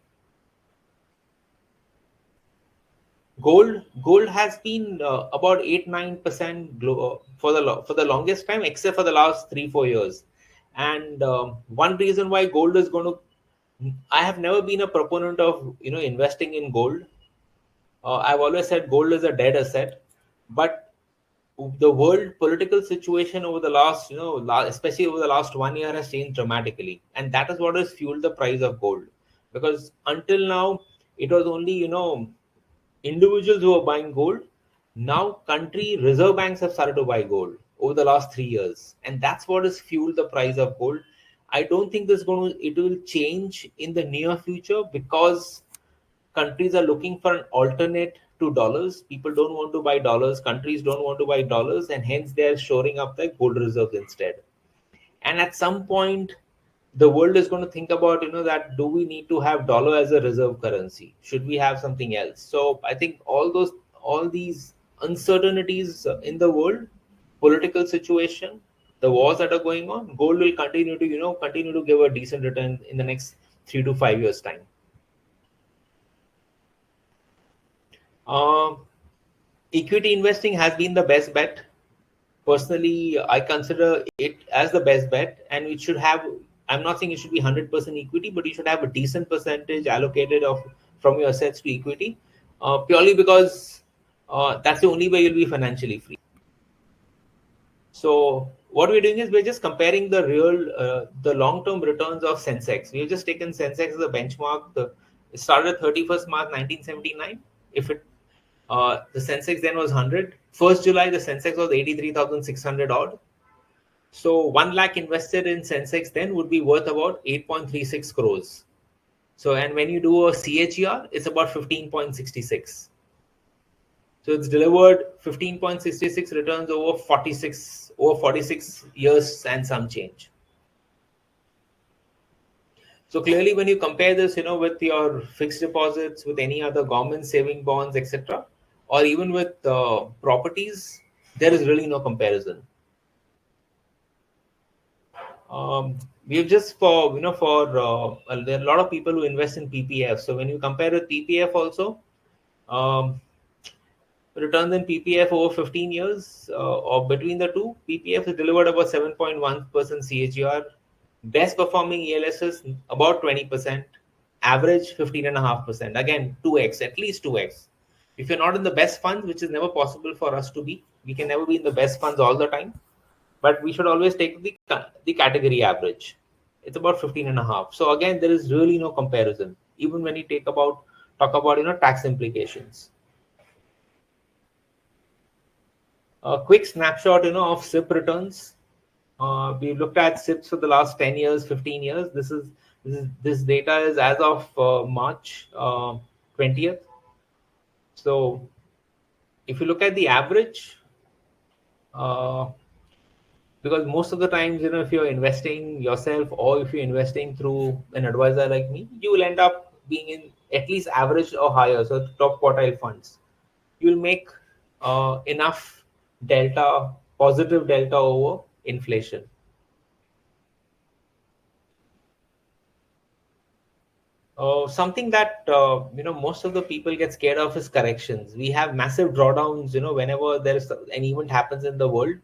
Gold has been about 8-9% for the longest time, except for the last 3-4 years. And one reason why gold is going to, I have never been a proponent of investing in gold. I've always said gold is a dead asset, but the world political situation over the last, especially over the last 1 year, has changed dramatically, and that is what has fueled the price of gold. Because until now, it was only individuals who are buying gold. Now, country reserve banks have started to buy gold over the last 3 years, and that's what has fueled the price of gold. I don't think it will change in the near future because countries are looking for an alternate to dollars. People don't want to buy dollars. Countries don't want to buy dollars, and hence they're shoring up their gold reserves instead. And at some point, the world is going to think about that do we need to have dollar as a reserve currency? Should we have something else? So I think all these uncertainties in the world, political situation, the wars that are going on, gold will continue to give a decent return in the next 3 to 5 years time. Equity investing has been the best bet. Personally, I consider it as the best bet, and it should have. I'm not saying it should be 100% equity, but you should have a decent percentage allocated from your assets to equity, purely because that's the only way you'll be financially free. So what we're doing is we're just comparing the long-term returns of Sensex. We've just taken Sensex as a benchmark. It started 31st March 1979. The Sensex then was 100. 1st July, the Sensex was 83,600 odd. So 1 lakh invested in Sensex then would be worth about 8.36 crores. So, and when you do a CAGR, it's about 15.66. So it's delivered 15.66 returns over 46 years and some change. So clearly, when you compare this, with your fixed deposits, with any other government saving bonds, etc., or even with properties, there is really no comparison. We've just there are a lot of people who invest in PPF. So when you compare with PPF also, returns in PPF over 15 years or between the two, PPF has delivered about 7.1% CAGR. Best performing ELS is about 20%, average 15.5%. Again, 2x, at least 2x. If you're not in the best funds, which is never possible for us to be, we can never be in the best funds all the time, but we should always take the category average. It's about 15.5. So again, there is really no comparison, even when you talk about tax implications. A quick snapshot of SIP returns. We looked at SIPs for the last 10 years, 15 years. This data is as of March 20th. So if you look at the average, because most of the times, if you're investing yourself or if you're investing through an advisor like me, you will end up being in at least average or higher, so top quartile funds, you'll make enough delta, positive delta over inflation. Something that most of the people get scared of is corrections. We have massive drawdowns. Whenever there is an event happens in the world,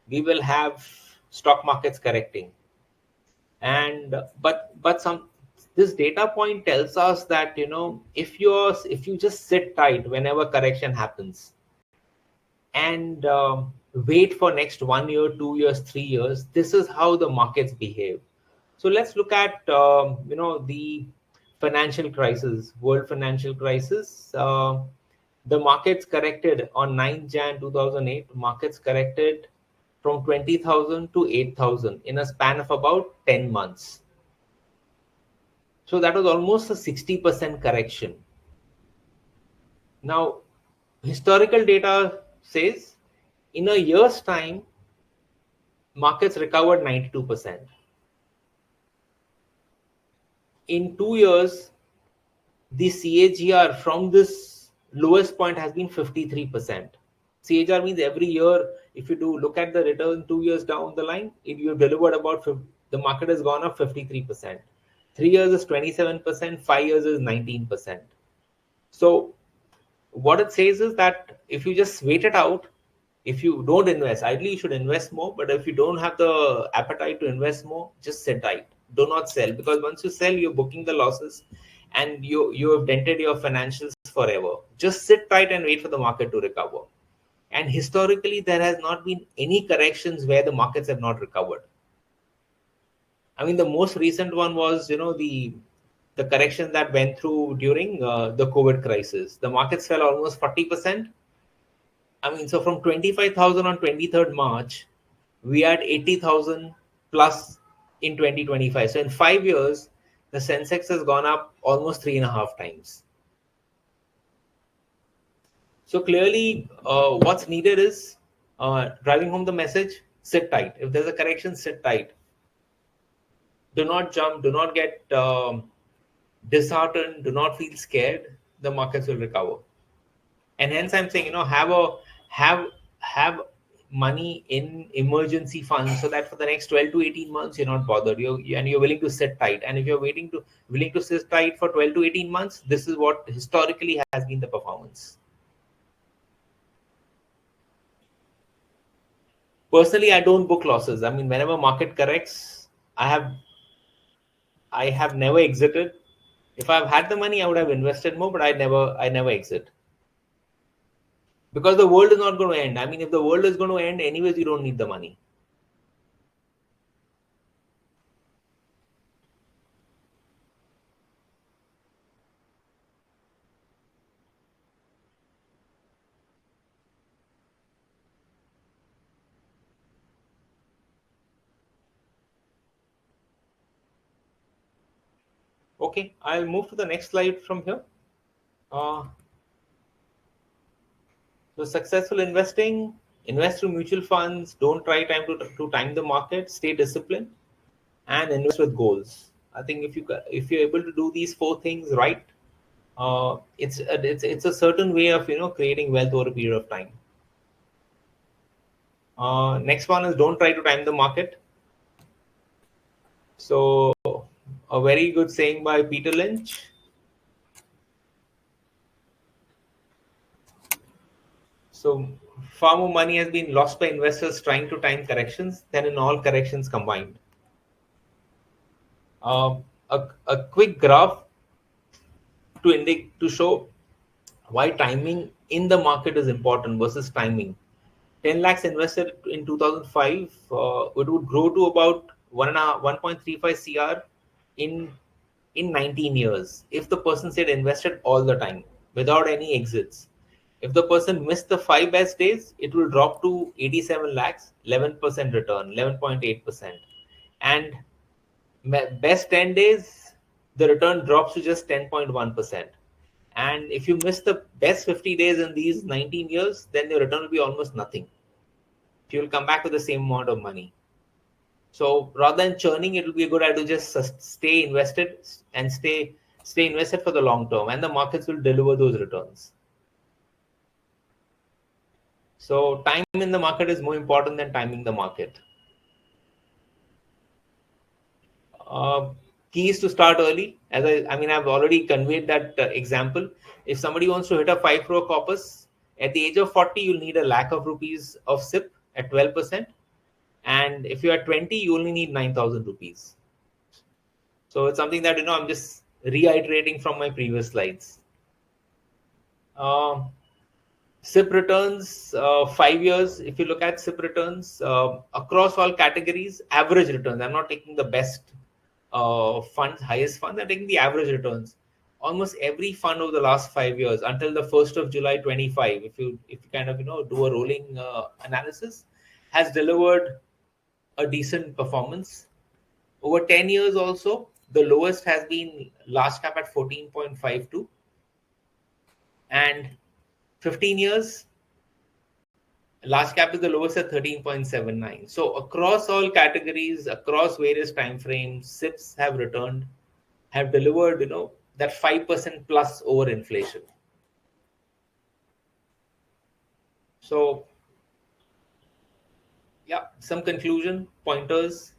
we will have stock markets correcting. And but some this data point tells us that if you just sit tight whenever correction happens, and wait for next 1 year, 2 years, 3 years, this is how the markets behave. So let's look at the financial crisis, world financial crisis. The markets corrected on 9 Jan 2008. Markets corrected from 20,000 to 8,000 in a span of about 10 months. So that was almost a 60% correction. Now, historical data says in a year's time, markets recovered 92%. In 2 years, the CAGR from this lowest point has been 53%. CAGR means every year, if you do look at the return 2 years down the line, if you've delivered the market has gone up 53%. 3 years is 27%, 5 years is 19%. So what it says is that if you just wait it out, if you don't invest, ideally you should invest more, but if you don't have the appetite to invest more, just sit tight. Do not sell, because once you sell, you're booking the losses and you have dented your financials forever. Just sit tight and wait for the market to recover. And historically, there has not been any corrections where the markets have not recovered. I mean, the most recent one was, the correction that went through during the COVID crisis. The markets fell almost 40%. I mean, so from 25,000 on 23rd March, we had 80,000 plus in 2025. So in 5 years, the Sensex has gone up almost 3.5 times. So clearly, what's needed is driving home the message: sit tight. If there's a correction, sit tight. Do not jump. Do not get disheartened. Do not feel scared. The markets will recover. And hence, I'm saying, have money in emergency funds, so that for the next 12 to 18 months you're not bothered. You're willing to sit tight. And if you're willing to sit tight for 12 to 18 months, this is what historically has been the performance. Personally, I don't book losses. I mean, whenever market corrects, I have never exited. If I've had the money, I would have invested more, but I never exit. Because the world is not going to end. I mean, if the world is going to end, anyways, you don't need the money. Okay, I'll move to the next slide from here. So successful investing: invest through mutual funds, don't try to time the market, stay disciplined, and invest with goals. I think if you're able to do these 4 things right, it's a certain way of creating wealth over a period of time. Next one is don't try to time the market. So a very good saying by Peter Lynch. So far more money has been lost by investors trying to time corrections than in all corrections combined. A quick graph to show why timing in the market is important versus timing. 10 lakhs invested in 2005, it would grow to about 1.35 CR in 19 years if the person said invested all the time without any exits. If the person missed the 5 best days, it will drop to 87 lakhs, 11% return, 11.8%. And best 10 days, the return drops to just 10.1%. And if you miss the best 50 days in these 19 years, then the return will be almost nothing. You will come back with the same amount of money. So rather than churning, it will be a good idea to just stay invested and stay Stay invested for the long term, and the markets will deliver those returns. So time in the market is more important than timing the market. Uh, Key is to start early. As I've already conveyed that example. If somebody wants to hit a 5 crore corpus at the age of 40, you'll need a lakh of rupees of SIP at 12%. And if you're at 20, you only need 9,000 rupees. So it's something that, I'm just reiterating from my previous slides. SIP returns, 5 years. If you look at SIP returns across all categories, average returns. I'm not taking the best funds, highest funds. I'm taking the average returns. Almost every fund over the last 5 years, until the 1st of July 25, if you kind of do a rolling analysis, has delivered a decent performance. Over 10 years also, the lowest has been large cap at 14.52, and 15 years, large cap is the lowest at 13.79. So across all categories, across various time frames, SIPs have delivered, that 5% plus over inflation. So yeah, some conclusion pointers.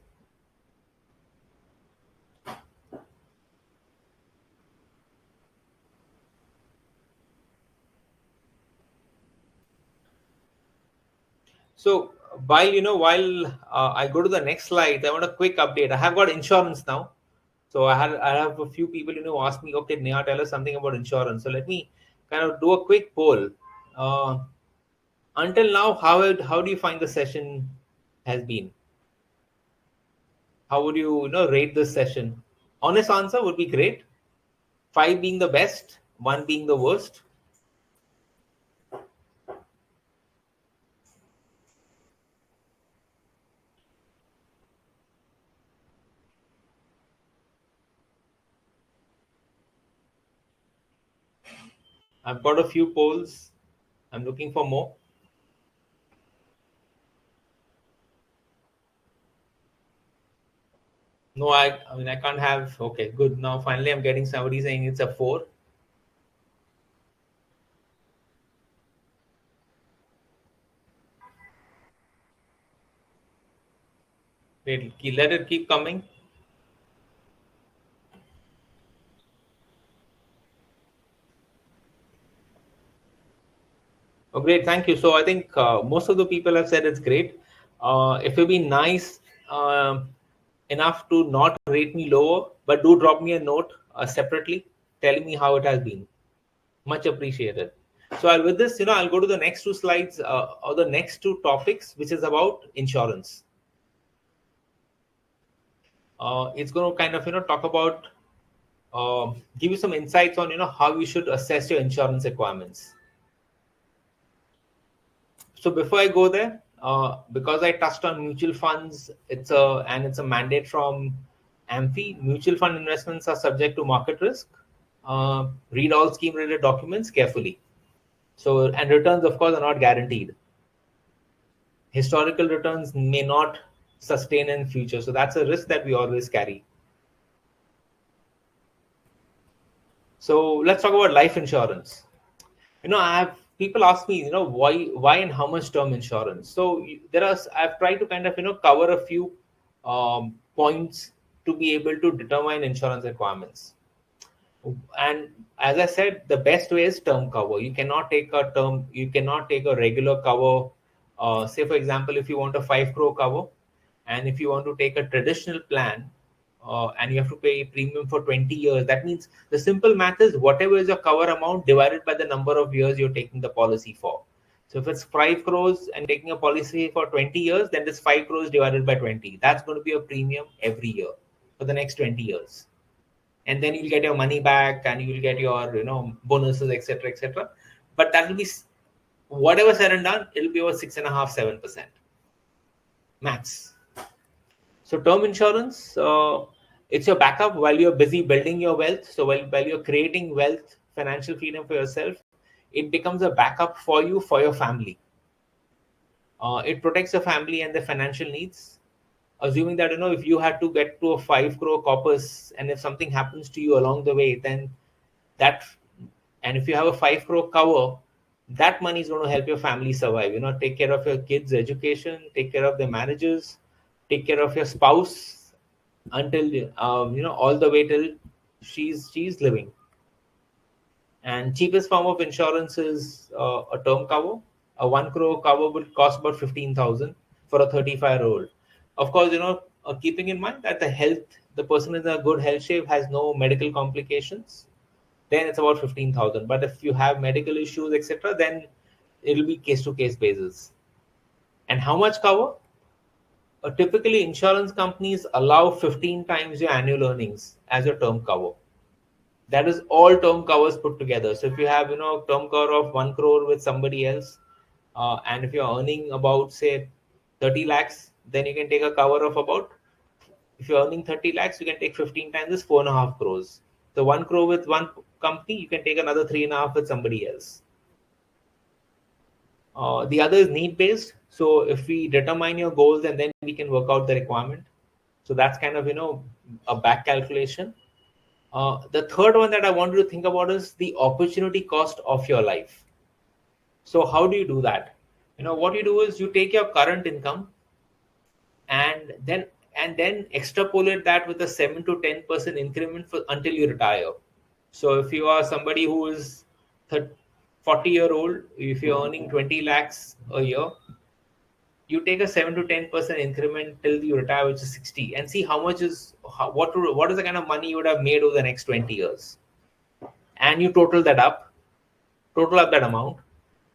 So while I go to the next slide, I want a quick update. I have got insurance now. So I have a few people ask me, okay, Neha, tell us something about insurance. So let me kind of do a quick poll. Until now, how do you find the session has been? How would you rate this session? Honest answer would be great. 5 being the best, 1 being the worst. I've got a few polls. I'm looking for more. No, I mean, I can't have. Okay, good. Now finally I'm getting somebody saying it's a 4. Wait, let it keep coming. Oh, great. Thank you. So I think most of the people have said it's great. If you've been nice enough to not rate me lower, but do drop me a note separately telling me how it has been. Much appreciated. So with this, I'll go to the next 2 slides or the next 2 topics, which is about insurance. It's going to kind of, talk about, give you some insights on, how you should assess your insurance requirements. So before I go there, because I touched on mutual funds, it's a mandate from AMFI. Mutual fund investments are subject to market risk. Read all scheme-related documents carefully. So, and returns, of course, are not guaranteed. Historical returns may not sustain in future. So that's a risk that we always carry. So let's talk about life insurance. People ask me, why and how much term insurance. So I've tried to kind of cover a few points to be able to determine insurance requirements. And as I said, the best way is term cover. You cannot take a regular cover. Say for example, if you want a 5 crore cover, and if you want to take a traditional plan, and you have to pay premium for 20 years, that means the simple math is whatever is your cover amount divided by the number of years you're taking the policy for. So if it's 5 crores and taking a policy for 20 years, then it's 5 crores divided by 20. That's going to be a premium every year for the next 20 years. And then you'll get your money back and you'll get your bonuses, etc., etc. But that will be, whatever said and done, it'll be over 6.5-7% max. So term insurance, it's your backup while you're busy building your wealth. So while you're creating wealth, financial freedom for yourself, it becomes a backup for you, for your family. It protects your family and their financial needs. assuming that, if you had to get to a 5 crore corpus, and if something happens to you along the way, then that, and if you have a 5 crore cover, that money is going to help your family survive, take care of your kids' education, take care of their marriages, take care of your spouse until, all the way till she's living. And cheapest form of insurance is a term cover. A 1 crore cover would cost about 15,000 for a 35-year-old. Of course, keeping in mind that the person is in a good health shape, has no medical complications, then it's about 15,000. But if you have medical issues, etc., then it'll be case to case basis. And how much cover? Typically, insurance companies allow 15 times your annual earnings as your term cover. That is all term covers put together. So if you have, term cover of 1 crore with somebody else, and if you're earning about, say, 30 lakhs, then you can take a cover of about, if you're earning 30 lakhs, you can take 15 times this 4.5 crores. So 1 crore with one company, you can take another 3.5 with somebody else. The other is need based. So if we determine your goals, and then we can work out the requirement. So that's kind of, a back calculation. The third one that I want you to think about is the opportunity cost of your life. So how do you do that? What you do is you take your current income and then extrapolate that with a 7 to 10% increment until you retire. So if you are somebody who is 40-year-old, if you're earning 20 lakhs a year, you take a 7 to 10% increment till you retire, which is 60, and see how much is what is the kind of money you would have made over the next 20 years. And you total up that amount.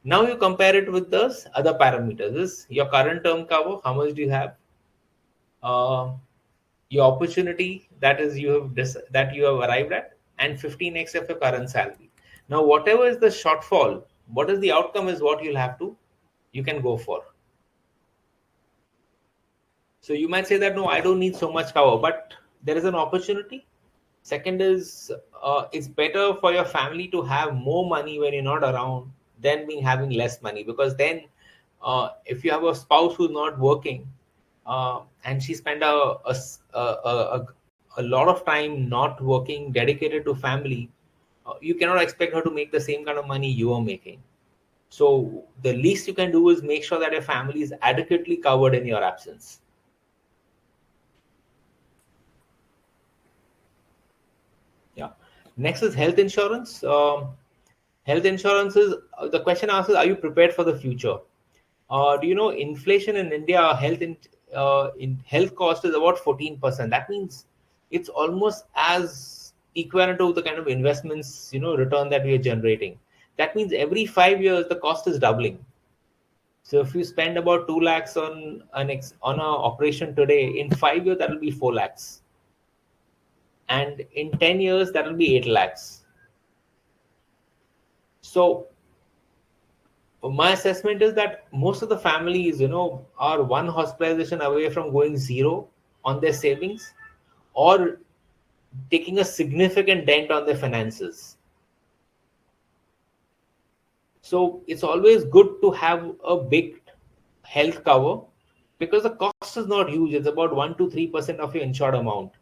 Now you compare it with those other parameters. This your current term cover, how much do you have? Your opportunity that you have arrived at, and 15x of your current salary. Now, whatever is the shortfall, what is the outcome is what you can go for. So you might say that, no, I don't need so much cover, but there is an opportunity. Second is, it's better for your family to have more money when you're not around than having less money, because then if you have a spouse who's not working, and she spent a lot of time not working, dedicated to family, you cannot expect her to make the same kind of money you are making. So the least you can do is make sure that your family is adequately covered in your absence. Yeah. Next is health insurance. Health insurance is the question asked is, are you prepared for the future? Do you know inflation in India, in health cost is about 14%. That means it's almost as equivalent to the kind of investments, return that we are generating. That means every 5 years, the cost is doubling. So if you spend about 2 lakhs on an operation today, in 5 years, that will be 4 lakhs. And in 10 years, that will be 8 lakhs. So my assessment is that most of the families, are one hospitalization away from going zero on their savings, or taking a significant dent on their finances. So it's always good to have a big health cover, because the cost is not huge. It's about 1 to 3% of your insured amount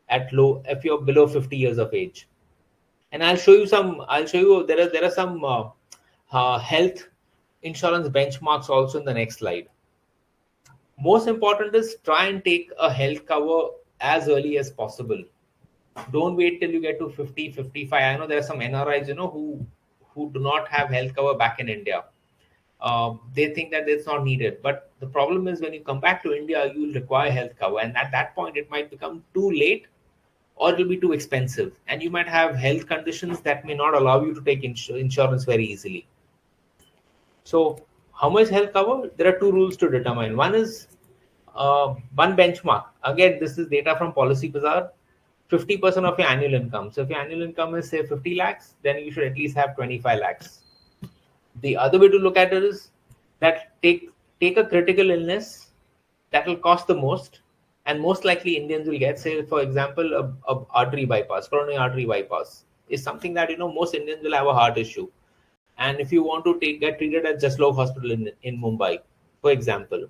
if you're below 50 years of age. And I'll show you there are some health insurance benchmarks also in the next slide. Most important is try and take a health cover as early as possible. Don't wait till you get to 50, 55. I know there are some NRIs, who do not have health cover back in India. They think that it's not needed. But the problem is, when you come back to India, you will require health cover. And at that point, it might become too late, or it will be too expensive. And you might have health conditions that may not allow you to take insurance very easily. So how much health cover? There are two rules to determine. One is one benchmark. Again, this is data from Policy Bazaar. 50% of your annual income. So if your annual income is, say, 50 lakhs, then you should at least have 25 lakhs. The other way to look at it is that take a critical illness that will cost the most, and most likely Indians will get, say, for example, a artery bypass, coronary artery bypass is something that, most Indians will have a heart issue. And if you want to get treated at Jaslok Hospital in Mumbai, for example,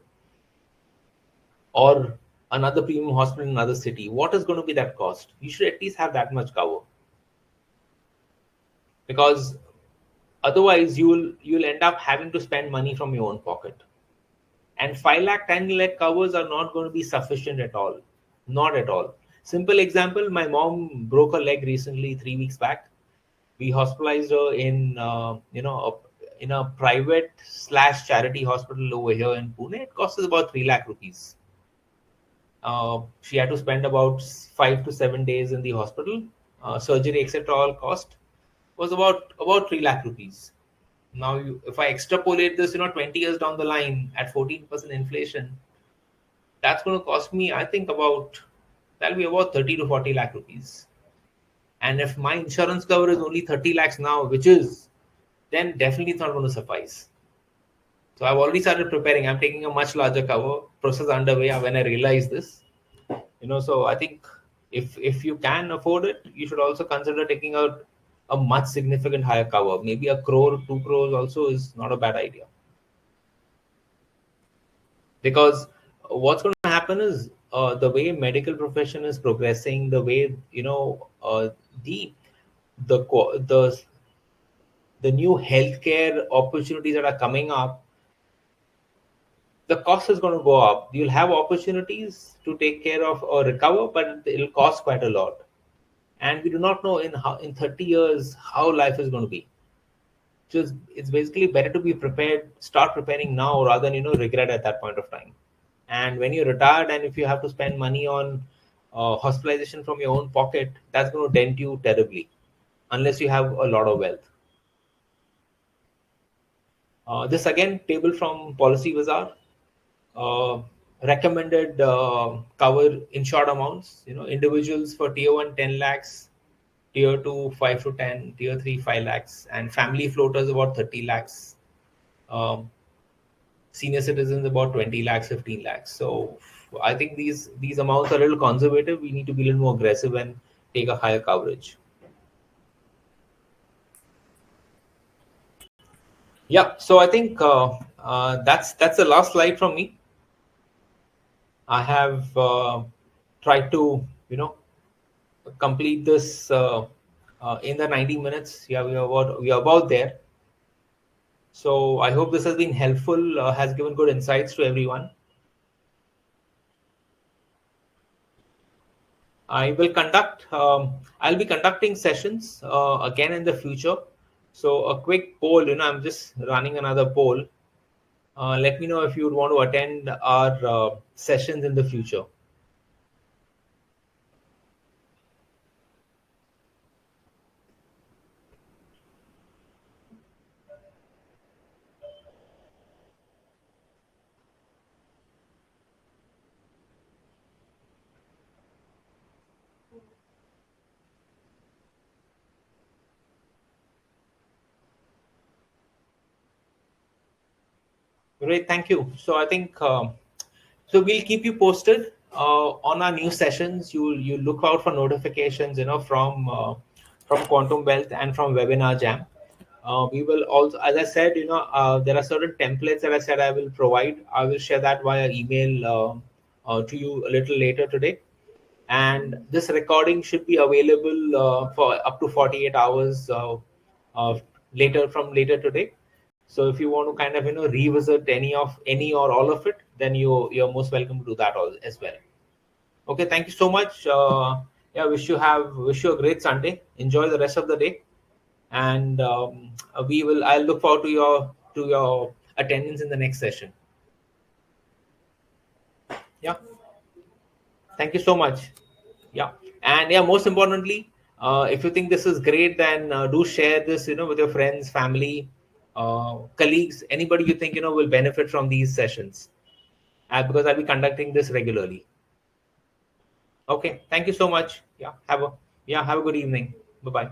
or another premium hospital in another city, what is going to be that cost? You should at least have that much cover, because otherwise you'll end up having to spend money from your own pocket. And 5 lakh 10 lakh covers are not going to be sufficient at all, not at all. Simple example, my mom broke her leg recently, 3 weeks back. We hospitalized her in in a private slash charity hospital over here in Pune. It cost us about 3 lakh rupees. She had to spend about 5 to 7 days in the hospital. Surgery, etc., all cost was about 3 lakh rupees. Now, if I extrapolate this, 20 years down the line at 14% inflation, that's going to cost me, I think, that'll be about 30 to 40 lakh rupees. And if my insurance cover is only 30 lakhs now, which is, then definitely it's not going to suffice. So I've already started preparing. I'm taking a much larger cover. Process underway when I realize this. So I think if you can afford it, you should also consider taking out a much significant higher cover. Maybe a crore, 2 crores also is not a bad idea. Because what's going to happen is, the way medical profession is progressing, the way the the new healthcare opportunities that are coming up, the cost is going to go up. You'll have opportunities to take care of or recover, but it'll cost quite a lot. And we do not know in 30 years how life is going to be. So it's basically better to be prepared, start preparing now rather than regret at that point of time. And when you're retired and if you have to spend money on hospitalization from your own pocket, that's going to dent you terribly, unless you have a lot of wealth. This again, table from Policy Bazaar. uh, Recommended cover insured amounts. Individuals for tier 1 10 lakhs, tier 2 5 to 10, tier 3 5 lakhs, and family floaters about 30 lakhs. um, Senior citizens about 20 lakhs, 15 lakhs. So I think these amounts are a little conservative. We need to be a little more aggressive and take a higher coverage. Yeah, so I think that's the last slide from me. I have tried to complete this in the 90 minutes. Yeah, we are about there. So I hope this has been helpful, has given good insights to everyone. I'll be conducting sessions again in the future. So a quick poll, I'm just running another poll. Let me know if you would want to attend our sessions in the future. Great, thank you. So I think so we'll keep you posted on our new sessions. You look out for notifications, from Quantum Wealth and from Webinar Jam. We will also, as I said, there are certain templates that I said I will provide. I will share that via email to you a little later today. And this recording should be available for up to 48 hours uh, later today. So if you want to kind of revisit any or all of it, then you're most welcome to do that as well. Okay, thank you so much. Yeah, wish you a great Sunday. Enjoy the rest of the day, and I'll look forward to your attendance in the next session. Yeah, thank you so much. Yeah, and yeah, most importantly, if you think this is great, then do share this with your friends, family, colleagues, anybody you think will benefit from these sessions, because I'll be conducting this regularly. Okay, thank you so much. Have a good evening. Bye bye.